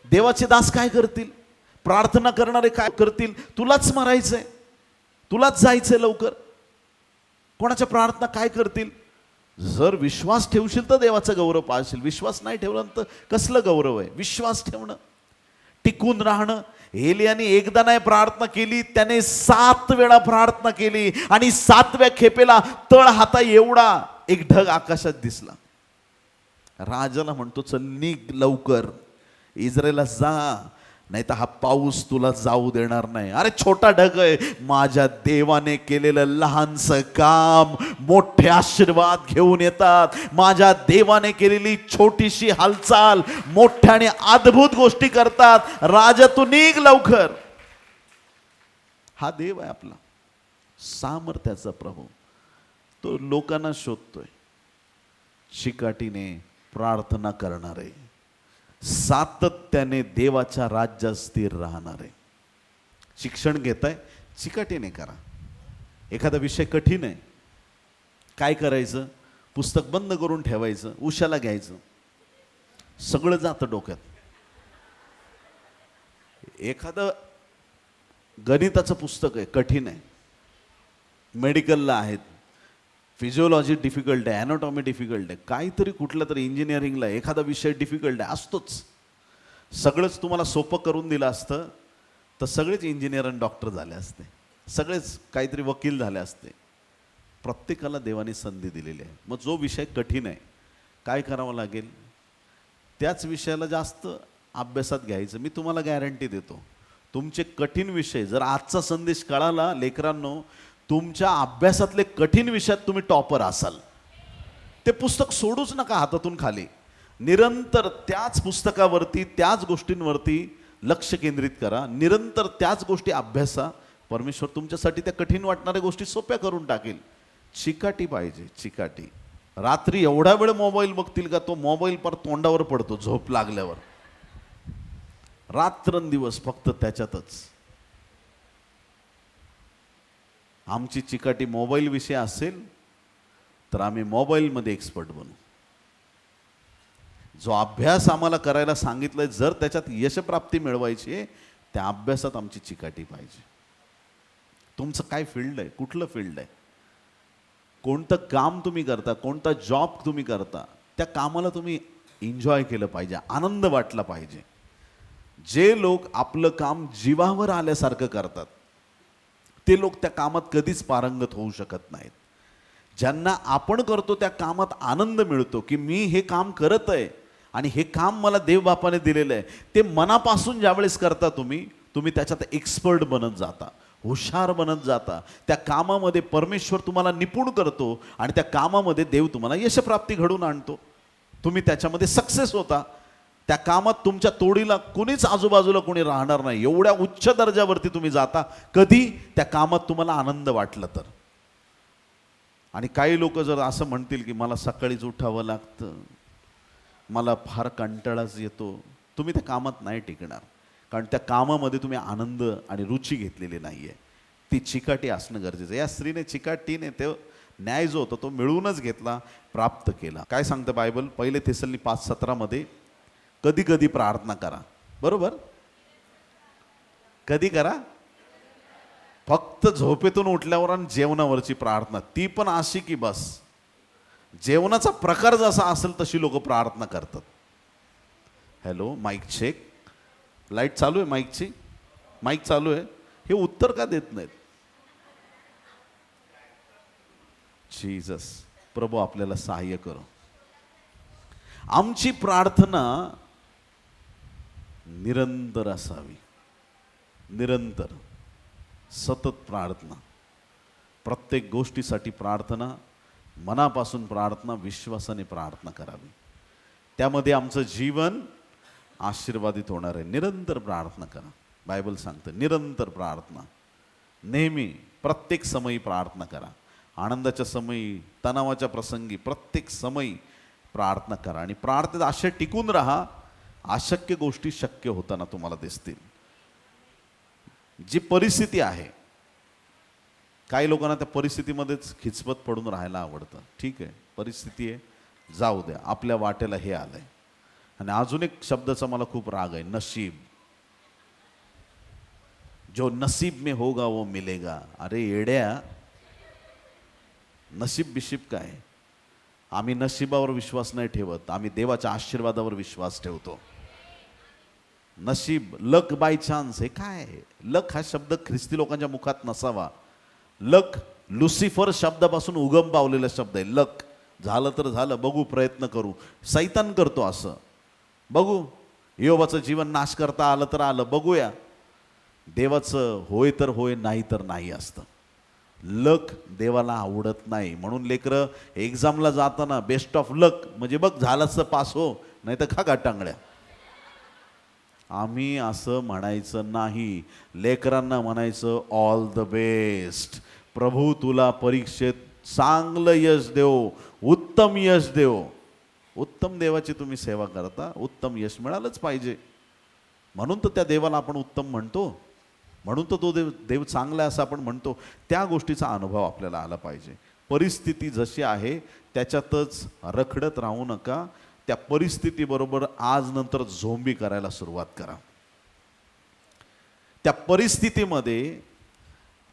देवाचे दास काय करतील? प्रार्थना करणारे काय करतील? तुलाच मरायचंय, तुलाच जायचंय लवकर. कोणाच्या प्रार्थना काय करतील? जर विश्वास ठेवशील तर देवाचा गौरव पाहशील. विश्वास नाही ठेवला तर कसलं गौरव आहे? विश्वास ठेवणं, टिकून राहणं. एलियाने एकदा नाही प्रार्थना केली, त्याने 7 वेळा प्रार्थना केली आणि 7व्या खेपेला तळ हाता एवढा एक ढग आकाशात दिसला. राजाला म्हणतो चल निघ लवकर, इस्रायलला जा, नाही तर हा पाऊस तुला जाऊ देणार नाही. अरे छोटा ढग आहे, माझ्या देवाने केलेलं लहानसं काम मोठे आशीर्वाद घेऊन येतात. माझ्या देवाने केलेली छोटीशी हालचाल मोठ्याने अद्भुत गोष्टी करतात. राजा तू निघ लवकर. हा देव आहे आपला, सामर्थ्याचा प्रभू. तो लोकांना शोधतोय, चिकाटीने प्रार्थना करणारे, सातत्याने देवाच्या राज्यात स्थिर राहणारे. शिक्षण घेताय, चिकाटीने करा. एखादा विषय कठीण आहे, काय करायचं? पुस्तक बंद करून ठेवायचं, उशाला घ्यायचं, सगळं जातं डोक्यात. एखादं गणिताचं पुस्तक आहे, कठीण आहे, मेडिकलला आहेत, फिजिओलॉजी डिफिकल्ट आहे, ॲनाटॉमी डिफिकल्ट आहे, काहीतरी कुठलं तरी इंजिनिअरिंगला एखादा विषय डिफिकल्ट आहे, असतोच. सगळंच तुम्हाला सोपं करून दिलं असतं तर सगळेच इंजिनियर आणि डॉक्टर झाले असते, सगळेच काहीतरी वकील झाले असते. प्रत्येकाला देवाने संधी दिलेली आहे. मग जो विषय कठीण आहे, काय करावं लागेल? त्याच विषयाला जास्त अभ्यासात घ्यायचं. मी तुम्हाला गॅरंटी देतो, तुमचे कठीण विषय जर आजचा संदेश कळाला लेकरांनो, तुमच्या अभ्यासातले कठीण विषयात तुम्ही टॉपर असाल. ते पुस्तक सोडूच नका हातातून खाली. निरंतर त्याच पुस्तकावरती, त्याच गोष्टींवरती लक्ष केंद्रित करा. निरंतर त्याच गोष्टी अभ्यासा. परमेश्वर तुमच्यासाठी त्या कठीण वाटणाऱ्या गोष्टी सोप्या करून टाकेल. चिकाटी पाहिजे, चिकाटी. रात्री एवढा वेळ मोबाईल बघतील का तो मोबाईल पर तोंडावर पडतो झोप लागल्यावर. रात्रंदिवस फक्त त्याच्यातच. आमची चिकाटी मोबाईल विषय असेल तर आम्ही मोबाईलमध्ये एक्सपर्ट बनू. जो अभ्यास आम्हाला करायला सांगितलंय, जर त्याच्यात यशप्राप्ती मिळवायची आहे, त्या अभ्यासात आमची चिकाटी पाहिजे. तुमचं काय फील्ड आहे? कुठलं फील्ड आहे? कोणतं काम तुम्ही करता, कोणता जॉब तुम्ही करता, त्या कामाला तुम्ही एन्जॉय केलं पाहिजे, आनंद वाटला पाहिजे. जे लोक आपलं काम जीवावर आल्यासारखं करतात ते लोक त्या कामात कधीच पारंगत होऊ शकत नाहीत. ज्यांना आपण करतो त्या कामात आनंद मिळतो की मी हे काम करत आहे आणि हे काम मला देवबापाने दिलेलं आहे, ते मनापासून ज्यावेळेस करता तुम्ही त्याच्यात एक्सपर्ट बनत जाता, हुशार बनत जाता. त्या कामामध्ये परमेश्वर तुम्हाला निपुण करतो आणि त्या कामामध्ये देव तुम्हाला यशप्राप्ती घडवून आणतो. तुम्ही त्याच्यामध्ये सक्सेस होता. त्या कामात तुमच्या तोडीला कुणीच आजूबाजूला कोणी राहणार नाही. एवढ्या उच्च दर्जावरती तुम्ही जाता, कधी त्या कामात तुम्हाला आनंद वाटला तर. आणि काही लोक जर असं म्हणतील की मला सकाळीच उठावं लागतं, मला फार कंटाळाच येतो, तुम्ही त्या कामात नाही टिकणार. कारण त्या कामामध्ये तुम्ही आनंद आणि रुची घेतलेली नाही आहे. ती चिकाटी असणं गरजेचं आहे. या स्त्रीने चिकाटीने ते न्याय जो होता तो मिळवूनच घेतला, प्राप्त केला. काय सांगतं बायबल? 1 थेसलनी 5:17 कधी कधी प्रार्थना करा. बरोबर? कधी करा? फक्त झोपेतून उठल्यावर आणि जेवणावरची प्रार्थना, ती पण अशी की बस जेवणाचा प्रकार जसा असेल तशी लोक प्रार्थना करतात. Hello, mic check. लाईट चालू आहे माईकची? माईक चालू आहे. हे उत्तर का देत नाहीत? जीसस, प्रभू आपल्याला सहाय्य करो. आमची प्रार्थना निरंतर असावी. निरंतर, सतत प्रार्थना. प्रत्येक गोष्टीसाठी प्रार्थना, मनापासून प्रार्थना, विश्वासाने प्रार्थना करावी. त्यामध्ये आमचं जीवन आशीर्वादित होणार आहे. निरंतर प्रार्थना करा. बायबल सांगतं निरंतर प्रार्थना. नेहमी प्रत्येक समयी प्रार्थना करा. आनंदाच्या समयी, तणावाच्या प्रसंगी, प्रत्येक समयी प्रार्थना करा. आणि प्रार्थनेत अशा टिकून राहा, अशक्य गोष्टी शक्य होताना तुम्हाला दिसतील. जी परिस्थिती आहे, काही लोकांना त्या परिस्थितीमध्येच खिचपत पडून राहायला आवडतं. ठीक आहे, परिस्थिती आहे, जाऊ द्या, आपल्या वाटेला हे आलंय. आणि अजून एक शब्दाचा मला खूप राग आहे, नशीब. जो नसीब में होगा वो मिलेगा. अरे येड्या, नशीब बिशीब काय? आम्ही नशिबावर विश्वास नाही ठेवत, आम्ही देवाच्या आशीर्वादावर विश्वास ठेवतो. नशीब, लक बाय चान्स, हे काय? लक हा शब्द ख्रिस्ती लोकांच्या मुखात नसावा. लक लुसिफर शब्दापासून उगम पावलेला शब्द आहे. लक, झालं तर झालं, बघू, प्रयत्न करू. सैतान करतो असं, बघू, योबाचं जीवन नाश करता आलं तर आलं, बघूया. देवाचं होय तर होय, नाही तर नाही असतं. लक देवाला आवडत नाही. म्हणून लेकरं एक्झामला जाताना बेस्ट ऑफ लक म्हणजे बघ, झालंच तर पास हो, नाही तर खा गाटांगड्या. आम्ही असं म्हणायचं नाही. लेकरांना म्हणायचं ऑल द बेस्ट. प्रभू तुला परीक्षेत चांगलं यश देव, उत्तम यश देव. उत्तम देवाची तुम्ही सेवा करता, उत्तम यश मिळालंच पाहिजे. म्हणून तर त्या देवाला आपण उत्तम म्हणतो, म्हणून तर तो देव चांगला आहे असं आपण म्हणतो. त्या गोष्टीचा अनुभव आपल्याला आला पाहिजे. परिस्थिती जशी आहे त्याच्यातच रखडत राहू नका. त्या परिस्थितीबरोबर आज नंतर झोंबी करायला सुरुवात करा. त्या परिस्थितीमध्ये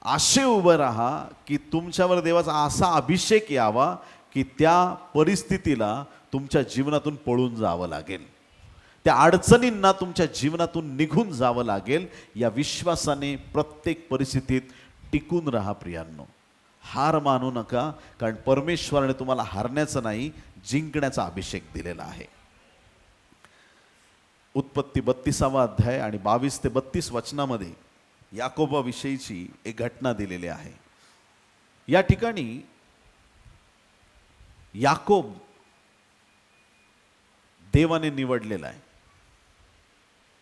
असे उभं राहा की तुमच्यावर देवाचा असा अभिषेक यावा की त्या परिस्थितीला तुमच्या जीवनातून पळून जावं लागेल. त्या अडचणींना तुमच्या जीवनातून निघून जावं लागेल. या विश्वासाने प्रत्येक परिस्थितीत टिकून राहा प्रियांनो. हार मानू नका, कारण परमेश्वराने तुम्हाला हारण्याचं नाही, जिंकण्याचा अभिषेक दिलेला आहे. उत्पत्ती 32 अध्याय आणि 22 ते 32 वचनामध्ये याकोबाविषयीची एक घटना दिलेली आहे. या ठिकाणी याकोब देवाने निवडलेला आहे,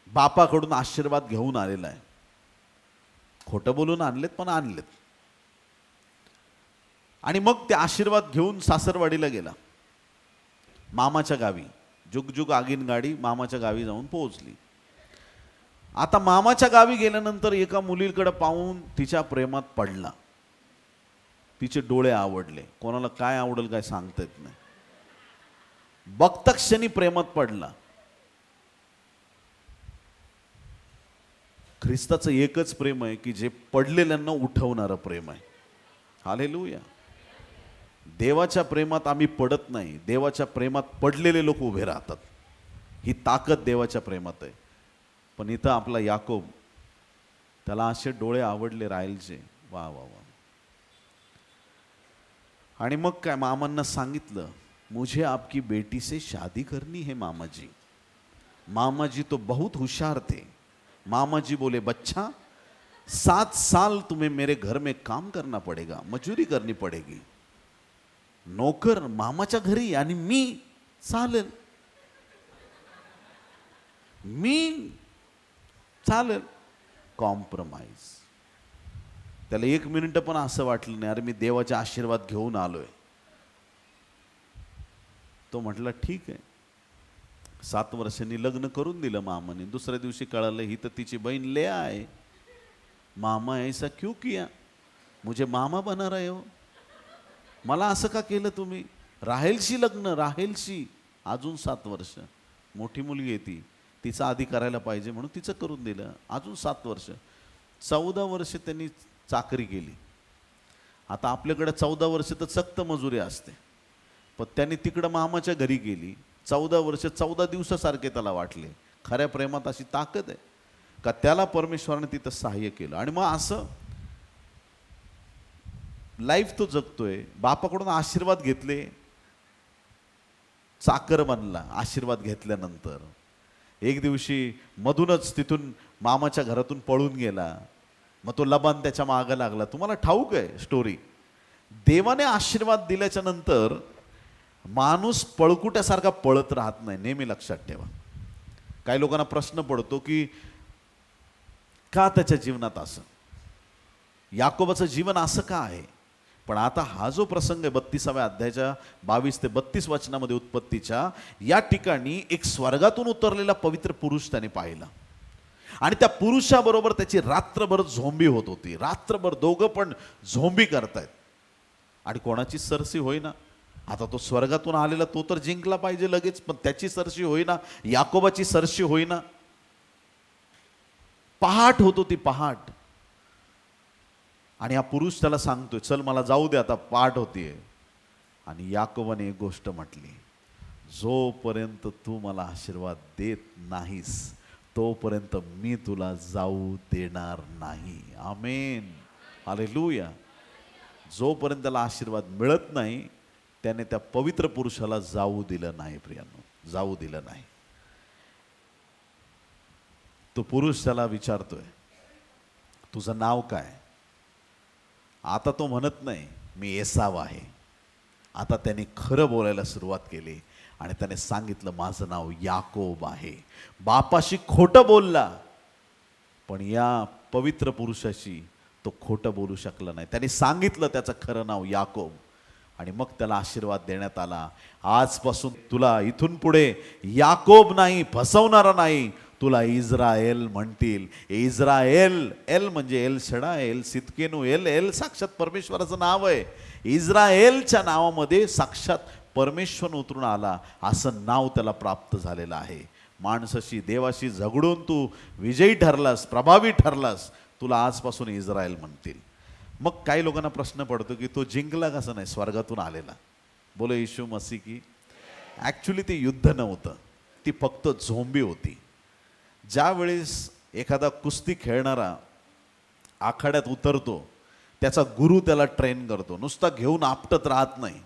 बापाकडून आशीर्वाद घेऊन आलेला आहे. खोटं बोलून आणलेत, पण आणलेत. आणि मग ते आशीर्वाद घेऊन सासरवाडीला गेला, मामाच्या गावी. जुगजुग आगीन गाडी मामाच्या गावी जाऊन पोहोचली. आता मामाच्या गावी गेल्यानंतर एका मुलीकडे पाहून तिच्या प्रेमात पडला. तिचे डोळे आवडले. कोणाला काय आवडेल काय सांगता येत नाही. बघता क्षणी प्रेमात पडला. ख्रिस्ताचं एकच प्रेम आहे की जे पडलेल्यांना उठवणारं प्रेम आहे. हालेलुया. देवाच्या प्रेमात आम्ही पडत नाही, देवाच्या प्रेमात पडलेले लोक उभे राहतात. ही ताकद देवाच्या प्रेमात आहे. पण इथं आपला याकोब, त्याला असे डोळे आवडले राहेलचे, वा वा वा. आणि मग काय, मामांना सांगितलं, मुझे आपकी बेटी से शादी करनी है मामा जी. मामा जी तो बहुत होशियार थे. मामा जी बोले, बच्चा 7 साल तुम्हें मेरे घर में काम करना पड़ेगा, मजूरी करनी पड़ेगी. नोकर मामाच्या घरी आणि मी, चालेल, मी चालेल. कॉम्प्रोमाइज. त्याला 1 मिनिट पण असं वाटलं नाही, अरे मी देवाचे आशीर्वाद घेऊन आलोय. तो म्हटला ठीक आहे. 7 वर्षांनी लग्न करून दिलं मामाने. दुसऱ्या दिवशी कळालं ही तर तिची बहीण लेया आहे. मामा ऐसा क्यों किया, मुझे मामा बना रहे हो, मला असं का केलं तुम्ही. राहेलशी लग्न, राहेलशी. अजून 7 वर्ष. मोठी मुलगी आहे ती, तिचं आधी करायला पाहिजे म्हणून तिचं करून दिलं. अजून 7 वर्ष. 14 वर्ष त्यांनी चाकरी केली. आता आपल्याकडे 14 वर्ष तर सक्त मजुरी असते. पण त्यांनी तिकडं मामाच्या घरी गेली. 14 वर्ष 14 दिवसासारखे त्याला वाटले. खऱ्या प्रेमात अशी ताकद आहे का त्याला परमेश्वराने तिथं सहाय्य केलं. आणि मग असं लाईफ तो जगतोय. बापाकडून आशीर्वाद घेतले, चाकर बनला. आशीर्वाद घेतल्यानंतर एक दिवशी मधूनच तिथून मामाच्या घरातून पळून गेला. मग तो लबान त्याच्या मागं लागला. तुम्हाला ठाऊक आहे स्टोरी. देवाने आशीर्वाद दिल्याच्या नंतर माणूस पळकुट्यासारखा पळत राहत नाही. नेहमी लक्षात ठेवा. काही लोकांना प्रश्न पडतो की का त्याच्या जीवनात असं, याकोबाचं जीवन असं का आहे. पण आता हा जो प्रसंग आहे 32व्या अध्यायाच्या 22 ते 32 वचनामध्ये उत्पत्तीच्या, या ठिकाणी एक स्वर्गातून उतरलेला पवित्र पुरुष त्याने पाहिला. आणि त्या पुरुषाबरोबर त्याची रात्रभर झोंबी होत होती. रात्रभर दोघं पण झोंबी करतायत. आणि कोणाची सरशी होईना. आता तो स्वर्गातून आलेला तो तर जिंकला पाहिजे लगेच, पण त्याची सरशी होईना, याकोबाची सरशी होईना. पहाट होत होती, पहाट. आणि हा पुरुष त्याला सांगतोय चल मला जाऊ दे आता, पहाट होतीये. आणि याकोबाने एक गोष्ट म्हटली, जोपर्यंत तू मला आशीर्वाद देत नाहीस तोपर्यंत मी तुला जाऊ देणार नाही. आमेन, हालेलुया. जोपर्यंत त्याला आशीर्वाद मिळत नाही त्याने त्या पवित्र पुरुषाला जाऊ दिलं नाही. प्रियांनो, जाऊ दिलं नाही. तो पुरुष त्याला विचारतोय तुझं नाव काय. आता तो म्हणत नाही मी एसाव आहे. आता त्याने खरं बोलायला सुरुवात केली आणि त्याने सांगितलं माझं नाव याकोब आहे. बापाशी खोटं बोलला, पण या पवित्र पुरुषाशी तो खोटं बोलू शकला नाही. त्याने सांगितलं त्याचं खरं नाव याकोब. आणि मग त्याला आशीर्वाद देण्यात आला, आजपासून तुला इथून पुढे याकोब नाही, फसवणारा नाही, तुला इस्राएल म्हणतील. इस्राएल, एल म्हणजे एल शडा, एल सितकेनू, एल एल साक्षात परमेश्वराचं नाव आहे. इस्राएलच्या नावामध्ये साक्षात परमेश्वर उतरून आला असं नाव त्याला प्राप्त झालेलं आहे. माणसाशी, देवाशी झगडून तू विजयी ठरलास, प्रभावी ठरलास, तुला आजपासून इस्राएल म्हणतील. मग काही लोकांना प्रश्न पडतो की तो जिंकला कसा नाही, स्वर्गातून आलेला. बोलो येशू मसीह की. ॲक्च्युली ते युद्ध नव्हतं, ती फक्त झोंबी होती. ज्या वेळेस एखादा कुस्ती खेळणारा आखाड्यात उतरतो, त्याचा गुरु त्याला ट्रेन करतो. नुसता घेऊन आपटत राहत नाही,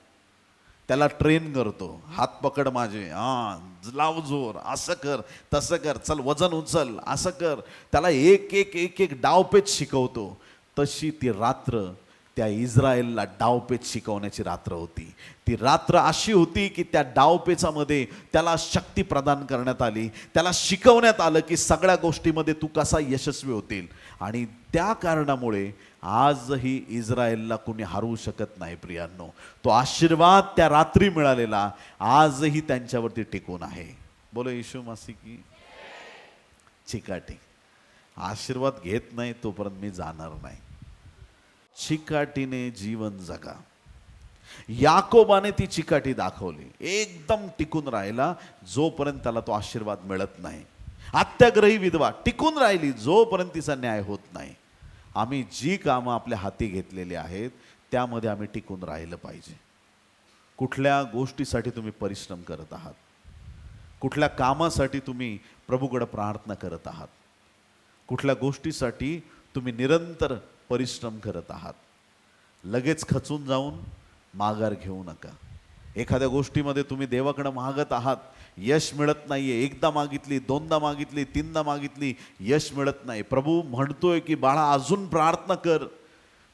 त्याला ट्रेन करतो. हात पकड माझे, हां लाव जोर, असं कर तसं कर, चल वजन उचल, असं कर. त्याला एक एक एक एक डावपेच शिकवतो. तशी ती रात्र त्या इस्राएलला डावपेच शिकवण्याची रात्र होती. ती रात्र अशी होती की त्या डावपेचामध्ये त्याला शक्ती प्रदान करण्यात आली. त्याला शिकवण्यात आलं की सगळ्या गोष्टीमध्ये तू कसा यशस्वी होतील. आणि त्या कारणामुळे आजही इस्राएलला कोणी हरवू शकत नाही. प्रियांनो, तो आशीर्वाद त्या रात्री मिळालेला आजही त्यांच्यावरती टिकून आहे. बोलो येशू मसीह की. चिकाटी. आशीर्वाद घेत नाही तोपर्यंत मी जाणार नाही. चिकाटीने जीवन जगा. याकोबाने ती चिकाटी दाखवली. एकदम टिकून राहिला जोपर्यंत त्याला तो आशीर्वाद मिळत नाही. अत्याग्रही विधवा टिकून राहिली जोपर्यंत तिचा न्याय होत नाही. आम्ही जी कामं आपल्या हाती घेतलेली आहेत त्यामध्ये आम्ही टिकून राहिलं पाहिजे. कुठल्या गोष्टीसाठी तुम्ही परिश्रम करत आहात, कुठल्या कामासाठी तुम्ही प्रभूकडे प्रार्थना करत आहात, कुठल्या गोष्टीसाठी तुम्ही निरंतर परिश्रम करत आहात, लगेच खचून जाऊन माघार घेऊ नका. एखाद्या गोष्टीमध्ये तुम्ही देवाकडे मागत आहात, यश मिळत नाहीये, एकदा मागितली, दोनदा मागितली, तीनदा मागितली, यश मिळत नाही. प्रभू म्हणतोय की बाळा अजून प्रार्थना कर.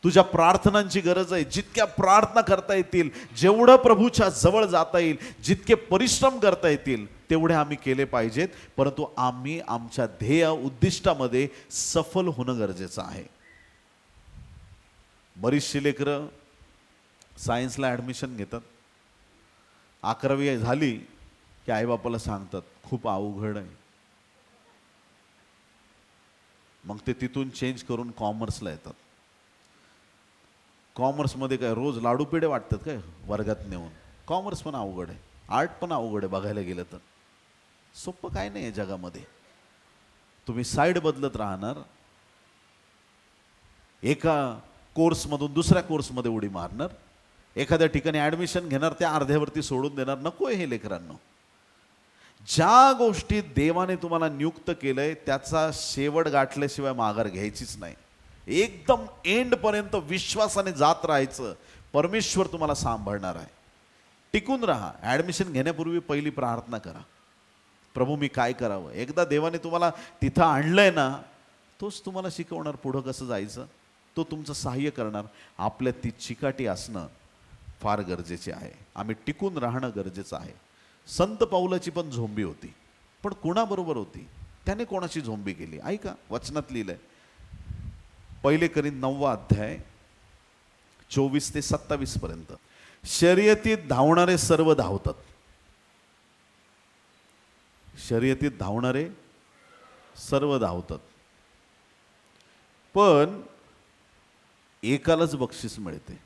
तुझ्या प्रार्थनांची गरज आहे. जितक्या प्रार्थना करता येतील, जेवढं प्रभूच्या जवळ जाता येईल, जितके परिश्रम करता येतील तेवढे आम्ही केले पाहिजेत. परंतु आम्ही आमच्या ध्येय उद्दिष्टामध्ये सफल होणं गरजेचं आहे. बरीचशी लेकरं सायन्सला ॲडमिशन घेतात, 11वी झाली की आईबापाला सांगतात खूप अवघड आहे. मग ते तिथून चेंज करून कॉमर्सला येतात. कॉमर्समध्ये काय रोज लाडू पेढे वाटतात काय वर्गात नेऊन. कॉमर्स पण अवघड आहे, आर्ट पण अवघड आहे. बघायला गेलं तर सोपं काय नाही आहे जगामध्ये. तुम्ही साईड बदलत राहणार, एका कोर्समधून दुसऱ्या कोर्समध्ये उडी मारणार, एखाद्या ठिकाणी ॲडमिशन घेणार, त्या अर्ध्यावरती सोडून देणार. नको आहे हे लेकरांनो. ज्या गोष्टीत देवाने तुम्हाला नियुक्त केलंय त्याचा शेवट गाठल्याशिवाय माघार घ्यायचीच नाही. एकदम एंडपर्यंत विश्वासाने जात राहायचं. परमेश्वर तुम्हाला सांभाळणार आहे. टिकून राहा. ॲडमिशन घेण्यापूर्वी पहिली प्रार्थना करा, प्रभू मी काय करावं. एकदा देवाने तुम्हाला तिथं आणलंय ना, तोच तुम्हाला शिकवणार पुढं कसं जायचं. तो तुमचं सहाय्य करणार. आपल्यात ती चिकाटी असणं फार गरजेचे आहे. आम्ही टिकून राहणं गरजेचं आहे. संत पाऊलाची पण झोंबी होती, पण कोणाबरोबर होती? त्याने कोणाची झोंबी केली? ऐका, वचनात लिहिलंय, 1 कोरिंथ 9 अध्याय 24 ते 27 पर्यंत. शर्यतीत धावणारे सर्व धावतात. शर्यतीत धावणारे सर्व धावतात, पण एकालाच बक्षीस मिळते.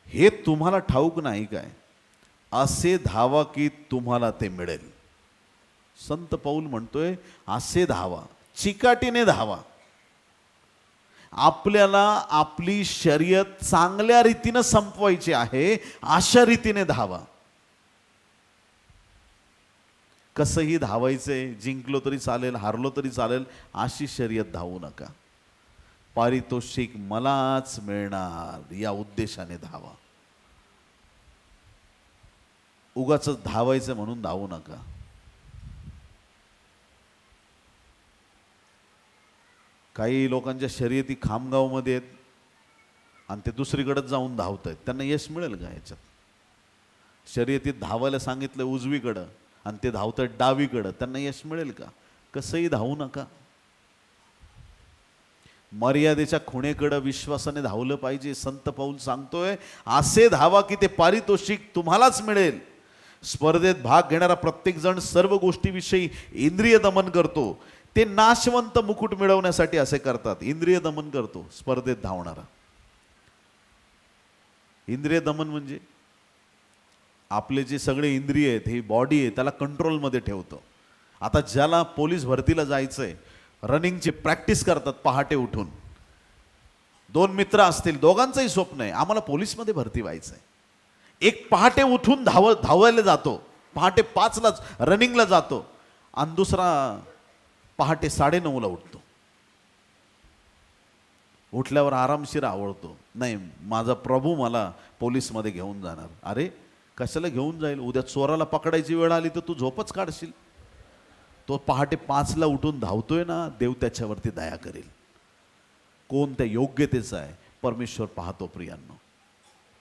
हे तुम्हाला ठाऊक नाही काय? असे धावा की तुम्हाला ते मिळेल. संत पाऊल म्हणतोय असे धावा, चिकाटीने धावा. आपल्याला आपली शर्यत चांगल्या रीतीने संपवायची आहे, अशा रीतीने धावा. कसंही धावायचंय, जिंकलो तरी चालेल, हारलो तरी चालेल, अशी शर्यत धावू नका. पारितोषिक मलाच मिळणार या उद्देशाने धावा. उगाच धावायचं म्हणून धावू नका. काही लोकांच्या शर्यती खामगावमध्ये आहेत आणि ते दुसरीकडेच जाऊन धावत आहेत. त्यांना यश मिळेल का याच्यात? शर्यतीत धावायला सांगितलं उजवीकडं आणि ते धावत आहेत डावीकडं, त्यांना यश मिळेल का? कसंही धावू नका. मर्यादेच्या खुणेकडं विश्वासाने धावलं पाहिजे. संत पाऊल सांगतोय असे धावा की ते पारितोषिक तुम्हालाच मिळेल. स्पर्धेत भाग घेणारा प्रत्येक जण सर्व गोष्टीविषयी इंद्रिय दमन करतो. ते नाशवंत मुकुट मिळवण्यासाठी असे करतात. इंद्रिय दमन करतो स्पर्धेत धावणारा. इंद्रिय दमन म्हणजे आपले जे सगळे इंद्रिय आहेत, ही बॉडी आहे, त्याला कंट्रोलमध्ये ठेवतो. आता ज्याला पोलीस भरतीला जायचंय, रनिंगची प्रॅक्टिस करतात पहाटे उठून. 2 मित्र असतील, दोघांचंही स्वप्न आहे आम्हाला पोलीसमध्ये भरती व्हायचंय. एक पहाटे उठून धावायला जातो, पहाटे 5लाच रनिंगला जातो, आणि दुसरा पहाटे 9:30ला उठतो. उठल्यावर आरामशीर आवडतो, नाही माझा प्रभू मला पोलीसमध्ये घेऊन जाणार. अरे कशाला घेऊन जाईल? उद्या चोराला पकडायची वेळ आली तर तू झोपच काढशील. तो पहाटे 5ला उठून धावतोय ना, देव त्याच्यावरती दया करेल. कोण त्या योग्यतेचा आहे परमेश्वर पाहतो. प्रियांनो,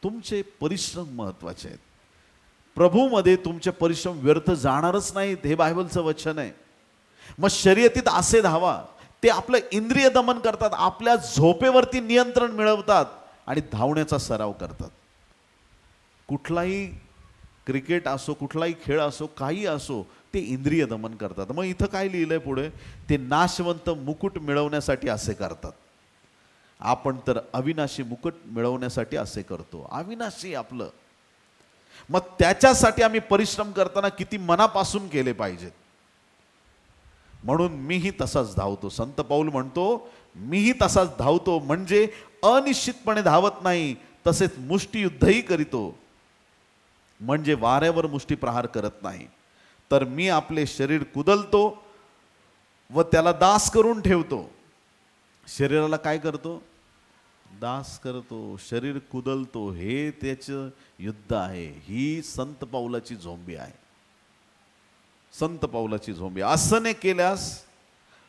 तुमचे परिश्रम महत्वाचे आहेत. प्रभूमध्ये तुमचे परिश्रम व्यर्थ जाणारच नाहीत, हे बायबलचं वचन आहे. मग शर्यतीत असे धावा, ते आपलं इंद्रिय दमन करतात, आपल्या झोपेवरती नियंत्रण मिळवतात आणि धावण्याचा सराव करतात. कुठलाही क्रिकेट असो, कुठलाही खेळ असो, काही असो, ते इंद्रिय दमन करतात. मग इथं काय लिहिलंय पुढे? ते नाशवंत मुकुट मिळवण्यासाठी असे करतात. आपण तर अविनाशी मुकुट मिळवण्यासाठी असे करतो. अविनाशी आपलं, मग त्याच्यासाठी आम्ही परिश्रम करताना किती मनापासून केले पाहिजेत. म्हणून मीही तसाच धावतो. संत पाऊल म्हणतो मीही तसाच धावतो, म्हणजे अनिश्चितपणे धावत नाही, तसेच मुष्टियुद्धही करीतो, म्हणजे वाऱ्यावर मुष्टी प्रहार करत नाही. तर मी आपले शरीर कुदलतो व त्याला दास करून ठेवतो. शरीराला काय करतो? दास करतो. शरीर कुदलतो. हे त्याचं युद्ध आहे. ही संत पाऊलाची झोंबी आहे. संत पाऊलाची झोंबी. असं नाही केल्यास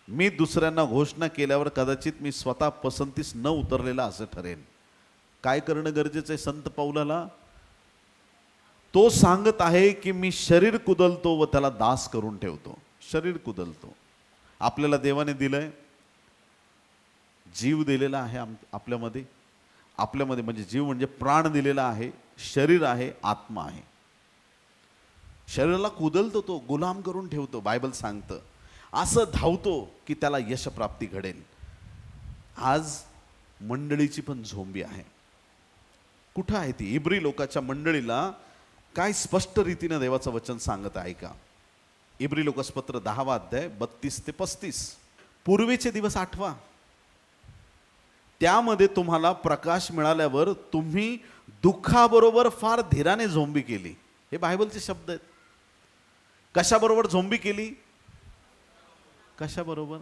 मी दुसऱ्यांना घोषणा केल्यावर कदाचित मी स्वतः पसंतीस न उतरलेला असं ठरेन. काय करणं गरजेचं आहे संत पाऊलाला? तो सांगत आहे की मी शरीर कुदलतो व त्याला दास करून ठेवतो. शरीर कुदलतो. आपल्याला देवाने दिलंय, जीव दिलेला आहे आपल्यामध्ये. आपल्यामध्ये म्हणजे जीव म्हणजे प्राण दिलेला आहे, शरीर आहे, आत्मा आहे. शरीराला कुदलतो, तो गुलाम करून ठेवतो. बायबल सांगतं असं धावतो की त्याला यशप्राप्ती घडेल. आज मंडळीची पण झोंबी आहे. कुठं आहे ती? इब्री लोकाच्या मंडळीला काय स्पष्ट रीतीने देवाचं वचन सांगत आहे का? इब्री लोकसपत्र 10 अध्याय 32 ते 35. पूर्वीचे दिवस आठवा. त्यामध्ये तुम्हाला प्रकाश मिळाल्यावर तुम्ही दुःखाबरोबर फार धीराने झोंबी केली. हे बायबलचे शब्द आहेत. कशाबरोबर झोंबी केली? कशाबरोबर?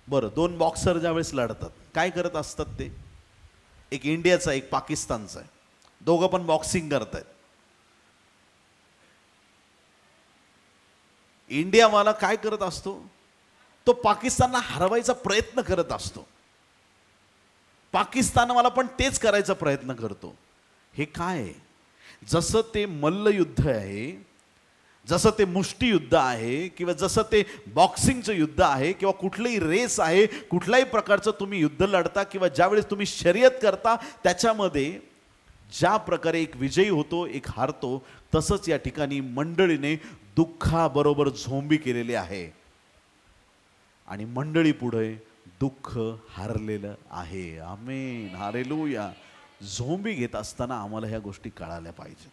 बरं, दोन बॉक्सर ज्यावेळेस लढतात काय करत असतात ते? एक इंडियाचा एक पाकिस्तानचा आहे, दोघं पण बॉक्सिंग करतायत. इंडियावाला काय करत असतो? तो पाकिस्तानला हरवायचा प्रयत्न करत असतो. पाकिस्तानवाला पण तेच करायचा प्रयत्न करतो. हे काय आहे? जसं ते मल्लयुद्ध आहे, जसं ते मुष्टियुद्ध आहे, किंवा जसं ते बॉक्सिंगचं युद्ध आहे, किंवा कुठलीही रेस आहे, कुठल्याही प्रकारचं तुम्ही युद्ध लढता किंवा ज्यावेळेस तुम्ही शर्यत करता, त्याच्यामध्ये ज्या प्रकारे एक विजयी होतो एक हारतो, तसंच या ठिकाणी मंडळीने दुःखाबरोबर झोंबी केलेली आहे आणि मंडळी पुढे दुःख हारलेलं आहे. आमेन, हालेलुया. झोंबी घेत असताना आम्हाला ह्या गोष्टी कळाल्या पाहिजेत.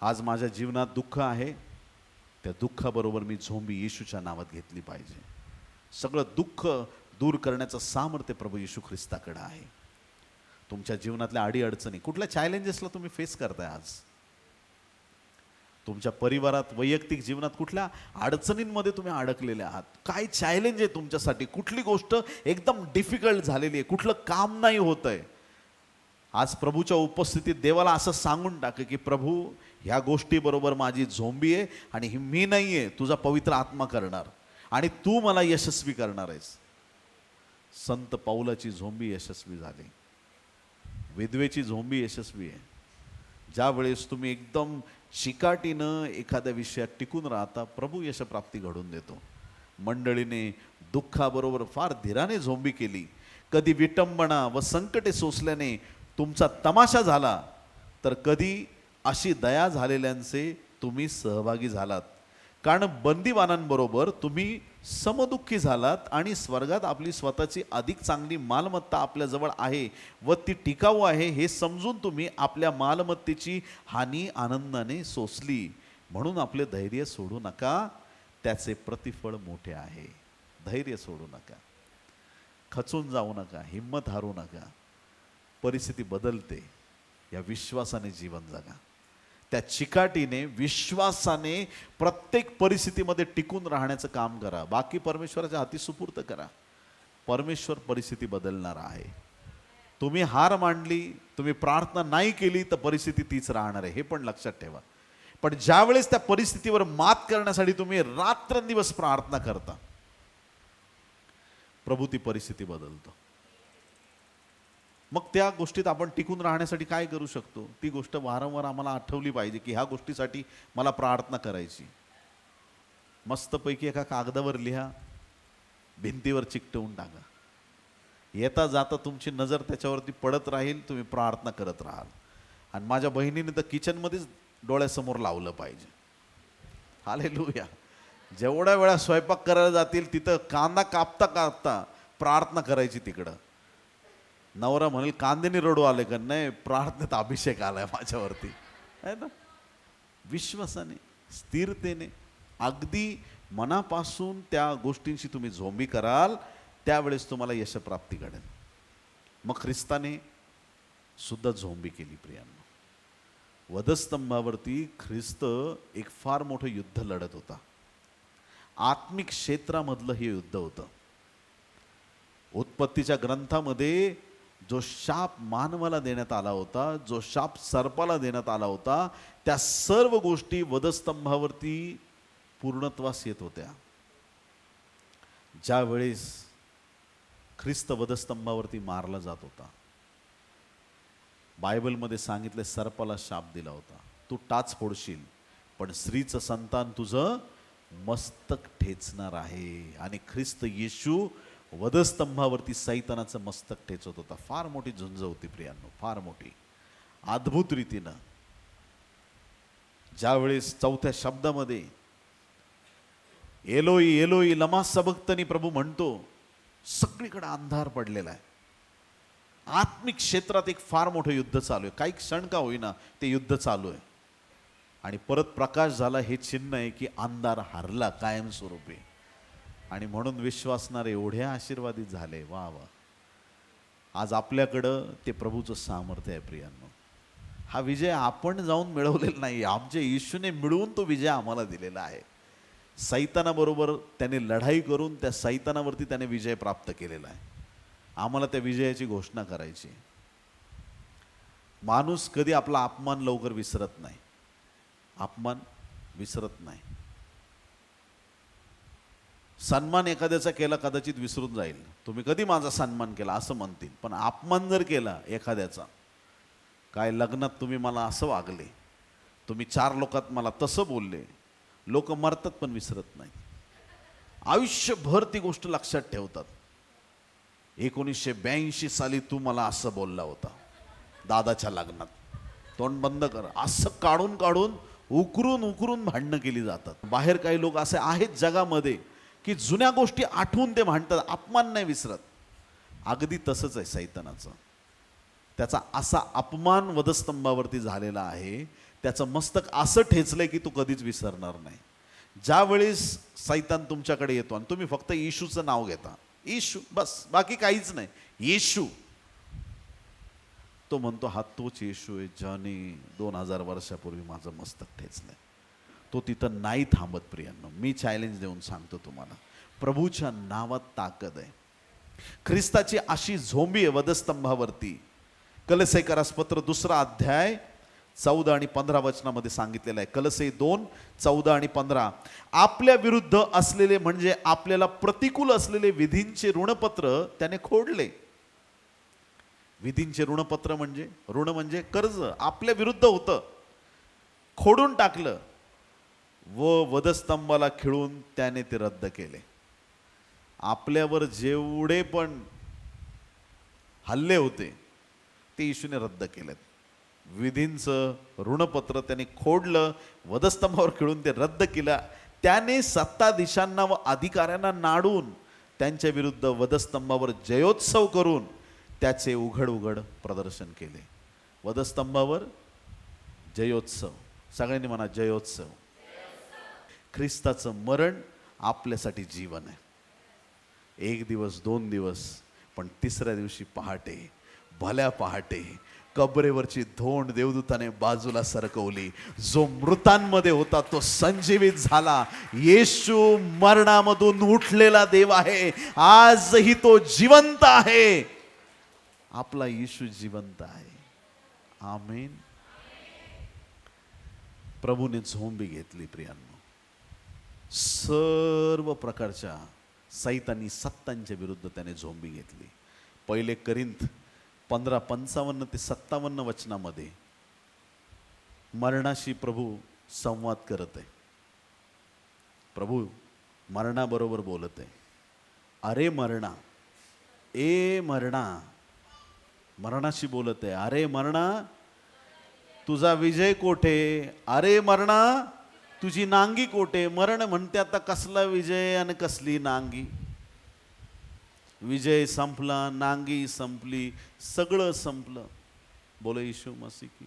आज माझ्या जीवनात दुःख आहे, त्या दुःखाबरोबर मी झोंबी येशूच्या नावात घेतली पाहिजे. सगळं दुःख दूर करण्याचं सामर्थ्य प्रभू येशू ख्रिस्ताकडे आहे. तुमच्या जीवनातल्या अडीअडचणी, कुठल्या चॅलेंजेसला तुम्ही फेस करताय आज? तुमच्या परिवारात, वैयक्तिक जीवनात कुठल्या अडचणींमध्ये तुम्ही अडकलेले आहात? काय चॅलेंज आहे तुमच्यासाठी? कुठली गोष्ट एकदम डिफिकल्ट झालेली आहे? कुठलं काम नाही होत आहे? आज प्रभूच्या उपस्थितीत देवाला असं सांगून टाक की प्रभू, ह्या गोष्टीबरोबर माझी झोंबी आहे आणि ही मी नाही आहे, तुझा पवित्र आत्मा करणार आणि तू मला यशस्वी करणार आहेस. संत पौलाची झोंबी यशस्वी झाली, विधवेची झोंबी यशस्वी आहे. ज्या वेळेस तुम्ही एकदम चिकाटीनं एखाद्या विषयात टिकून राहता, प्रभू यशप्राप्ती घडून देतो. मंडळीने दुःखाबरोबर फार धीराने झोंबी केली. कधी विटंबना व संकटे सोसल्याने तुमचा तमाशा झाला, तर कधी अशी दया झालेल्यांचे तुम्ही सहभागी झालात. कारण बंदीवानांबरोबर तुम्ही समदुःखी झालात आणि स्वर्गात आपली स्वतःची अधिक चांगली मालमत्ता आपल्याजवळ आहे व ती टिकाऊ आहे हे समजून तुम्ही आपल्या मालमत्तेची हानी आनंदाने सोसली. म्हणून आपले धैर्य सोडू नका, त्याचे प्रतिफळ मोठे आहे. धैर्य सोडू नका, खचून जाऊ नका, हिंमत हारू नका. परिस्थिती बदलते, या विश्वासाने जीवन जगा. त्या चिकाटीने, विश्वासाने प्रत्येक परिस्थितीमध्ये टिकून राहण्याचं काम करा. बाकी परमेश्वराच्या हाती सुपूर्त करा. परमेश्वर परिस्थिती बदलणार आहे. तुम्ही हार मांडली, तुम्ही प्रार्थना नाही केली तर परिस्थिती तीच राहणार आहे, हे पण लक्षात ठेवा. पण ज्यावेळेस त्या परिस्थितीवर मात करण्यासाठी तुम्ही रात्रंदिवस प्रार्थना करता, प्रभू ती परिस्थिती बदलतो. मग त्या गोष्टीत आपण टिकून राहण्यासाठी काय करू शकतो? ती गोष्ट वारंवार आम्हाला आठवली पाहिजे की ह्या गोष्टीसाठी मला प्रार्थना करायची. मस्तपैकी एका कागदावर लिहा, भिंतीवर चिकटवून टाका. येता जाता तुमची नजर त्याच्यावरती पडत राहील, तुम्ही प्रार्थना करत राहाल. आणि माझ्या बहिणीने तर किचनमध्येच डोळ्यासमोर लावलं पाहिजे. हालेलुया. जेवढ्या वेळा स्वयंपाक करायला जातील तिथं कांदा कापता कापता प्रार्थना करायची तिकडं. नवरा म्हणेल कांद्याने रडू आले का? नाही, प्रार्थनेत अभिषेक आलाय माझ्यावरती, आहे ना. विश्वासाने, स्थिरतेने, अगदी मनापासून त्या गोष्टींशी तुम्ही झोंबी कराल, त्यावेळेस तुम्हाला यशप्राप्ती घडेल. मग ख्रिस्ताने सुद्धा झोंबी केली प्रियांनो. वधस्तंभावरती ख्रिस्त एक फार मोठं युद्ध लढत होता. आत्मिक क्षेत्रामधलं हे युद्ध होतं. उत्पत्तीच्या ग्रंथामध्ये जो शाप मानवाला देण्यात आला होता, जो शाप सर्पाला देण्यात आला होता, त्या सर्व गोष्टी वधस्तंभावरती पूर्णत्वास येत होत्या. ज्या वेळेस ख्रिस्त वधस्तंभावरती मारला जात होता, बायबलमध्ये सांगितले सर्पाला शाप दिला होता, तू टाच फोडशील पण स्त्रीचं संतान तुझं मस्तक ठेचणार आहे. आणि ख्रिस्त येशू वधस्तंभावरती सैतानाचं मस्तक ठेचत होता. फार मोठी झुंज होती प्रियांनो, फार मोठी. अद्भुत रीतीनं ज्यावेळेस चौथ्या शब्दामध्ये एलोई एलोई लमा सबक्तनी प्रभू म्हणतो, सगळीकडे अंधार पडलेला आहे. आत्मिक क्षेत्रात एक फार मोठं युद्ध चालू आहे. काही क्षण का होईना ते युद्ध चालू आहे. आणि परत प्रकाश झाला, हे चिन्ह आहे की अंधार हरला कायमस्वरूपी. आणि म्हणून विश्वासणारे एवढे आशीर्वादित झाले. वा वा. आज आपल्याकडं ते प्रभूचं सामर्थ्य आहे प्रियांनो. हा विजय आपण जाऊन मिळवलेला नाही, आमच्या येशूने मिळवून तो विजय आम्हाला दिलेला आहे. सैतानाबरोबर त्याने लढाई करून त्या सैतानावरती त्याने विजय प्राप्त केलेला आहे. आम्हाला त्या विजयाची घोषणा करायची. माणूस कधी आपला अपमान लवकर विसरत नाही, अपमान विसरत नाही. सन्मान एखाद्याचा केला कदाचित विसरून जाईल, तुम्ही कधी माझा सन्मान केला असं म्हणतील. पण अपमान जर केला एखाद्याचा, काय लग्नात तुम्ही मला असं वागले, तुम्ही 4 लोकात मला तसं बोलले, लोक मरतात पण विसरत नाही. आयुष्यभर ती गोष्ट लक्षात ठेवतात. 1982 साली तू मला असं बोलला होता दादाच्या लग्नात, तोंड बंद कर, असं काढून काढून उकरून उकरून भांडणं केली जातात. बाहेर काही लोक असे आहेत जगामध्ये की जुन्या गोष्टी आठवून ते भांडतात, अपमान नाही विसरत. अगदी तसंच आहे सैतानाचं. त्याचा असा अपमान वधस्तंभावरती झालेला आहे, त्याचं मस्तक असं ठेचलंय की तू कधीच विसरणार नाही. ज्यावेळेस सैतान तुमच्याकडे येतो आणि तुम्ही फक्त येशूचं नाव घेता, येशू बस, बाकी काहीच नाही, येशू, तो म्हणतो हा तोच येशू आहे ज्याने 2000 वर्षापूर्वी माझं मस्तक ठेचलंय. तो तिथं नाही थांबत प्रियांनो. मी चॅलेंज देऊन सांगतो तुम्हाला, प्रभूच्या नावात ताकद आहे. ख्रिस्ताची अशी झोंबी आहे वधस्तंभावरती. कलसेकरास पत्र 2 अध्याय 14 आणि 15 वचनामध्ये सांगितलेलं आहे. कलसे 2, 14 आणि 15. आपल्या विरुद्ध असलेले म्हणजे आपल्याला प्रतिकूल असलेले विधींचे ऋणपत्र त्याने खोडले. विधींचे ऋणपत्र म्हणजे, ऋण म्हणजे कर्ज, आपल्या विरुद्ध होतं, खोडून टाकलं व वधस्तंभाला खिळून त्याने ते रद्द केले. आपल्यावर जेवढे पण हल्ले होते ते येशूने रद्द केलेत. विधींचं ऋणपत्र त्याने खोडलं, वधस्तंभावर खिळून ते रद्द केलं. त्याने सत्ताधीशांना व अधिकाऱ्यांना नाडून त्यांच्या विरुद्ध वधस्तंभावर जयोत्सव करून त्याचे उघड उघड प्रदर्शन केले. वधस्तंभावर जयोत्सव, सगळ्यांनी म्हणा जयोत्सव. ख्रिस्ताचं मरण आपल्यासाठी जीवन आहे. 1 दिवस 2 दिवस, पण 3ऱ्या दिवशी पहाटे, भल्या पहाटे कबरेवरची धोंड देवदूताने बाजूला सरकवली. जो मृतांमध्ये होता तो संजीवित झाला. येशू मरणामधून उठलेला देव आहे, आजही तो जिवंत आहे. आपला येशू जिवंत आहे. आमेन. प्रभूने झोंबी घेतली प्रियांनो. सर्व प्रकारच्या सैतानी सत्तांच्या विरुद्ध त्याने झोंबी घेतली. 1 करिंथ 15:55 ते 57 वचनामध्ये मरणाशी प्रभू संवाद करत आहे. प्रभू मरणाबरोबर बोलत आहे. अरे मरणा, ए मरणा, मरणाशी बोलत आहे. अरे मरणा, तुझा विजय कोठे? अरे मरणा, तुझी नांगी कोठे? मरण म्हणते आता कसला विजय आणि कसली नांगी. विजय संपला, नांगी संपली, सगळं संपलं. बोलो येशू मसीह की.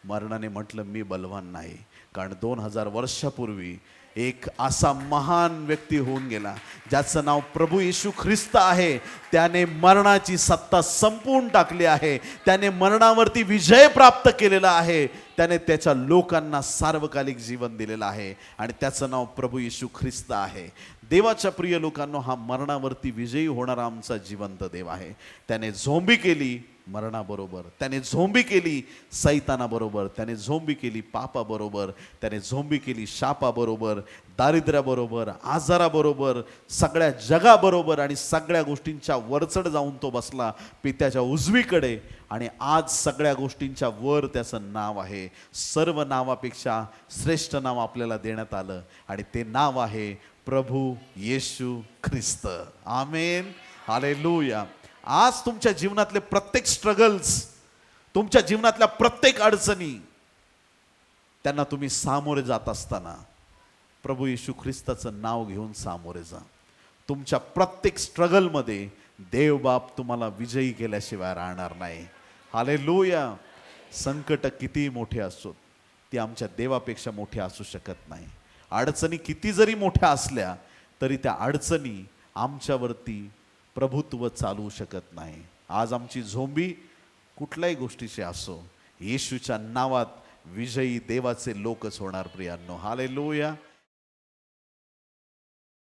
मरणाने म्हटलं मी बलवान नाही, कारण 2000 वर्षापूर्वी एक असा महान व्यक्ती होऊन गेला ज्याचं नाव प्रभू येशू ख्रिस्त आहे. त्याने मरणाची सत्ता संपवून टाकली आहे. त्याने मरणावरती विजय प्राप्त केलेला आहे. त्याने त्याच्या लोकांना सार्वकालिक जीवन दिलेलं आहे आणि त्याचं नाव प्रभू येशू ख्रिस्त आहे. देवाच्या प्रिय लोकांनो, हा मरणावरती विजयी होणारा आमचा जिवंत देव आहे. त्याने झोंबी केली मरणाबरोबर, त्याने झोंबी केली सैतानाबरोबर, त्याने झोंबी केली पापाबरोबर, त्याने झोंबी केली शापाबरोबर, दारिद्र्याबरोबर, आजाराबरोबर, सगळ्या जगाबरोबर आणि सगळ्या गोष्टींच्या वरचढ जाऊन तो बसला पित्याच्या उजवीकडे. आणि आज सगळ्या गोष्टींच्या वर त्याचं नाव आहे. सर्व नावापेक्षा श्रेष्ठ नाव आपल्याला देण्यात आलं आणि ते नाव आहे प्रभू येशू ख्रिस्त. आमेन, हालेलुया. आज तुमच्या जीवनातले प्रत्येक स्ट्रगल्स, तुमच्या जीवनातल्या प्रत्येक अडचणी, त्यांना तुम्ही सामोरे जात असताना प्रभू येशू ख्रिस्ताचं नाव घेऊन सामोरे जा. तुमच्या प्रत्येक स्ट्रगलमध्ये देव बाप तुम्हाला विजयी केल्याशिवाय राहणार नाही. हालेलुया. संकट किती मोठे असोत, ती आमच्या देवापेक्षा मोठे असू शकत नाही. अडचणी किती जरी मोठ्या असल्या तरी त्या अडचणी आमच्यावरती प्रभुत्व चालवू शकत नाही. आज आमची झोंबी कुठल्याही गोष्टीची असो, येशूच्या नावात विजयी देवाचे लोकच होणार प्रियांनो. हालेलुया.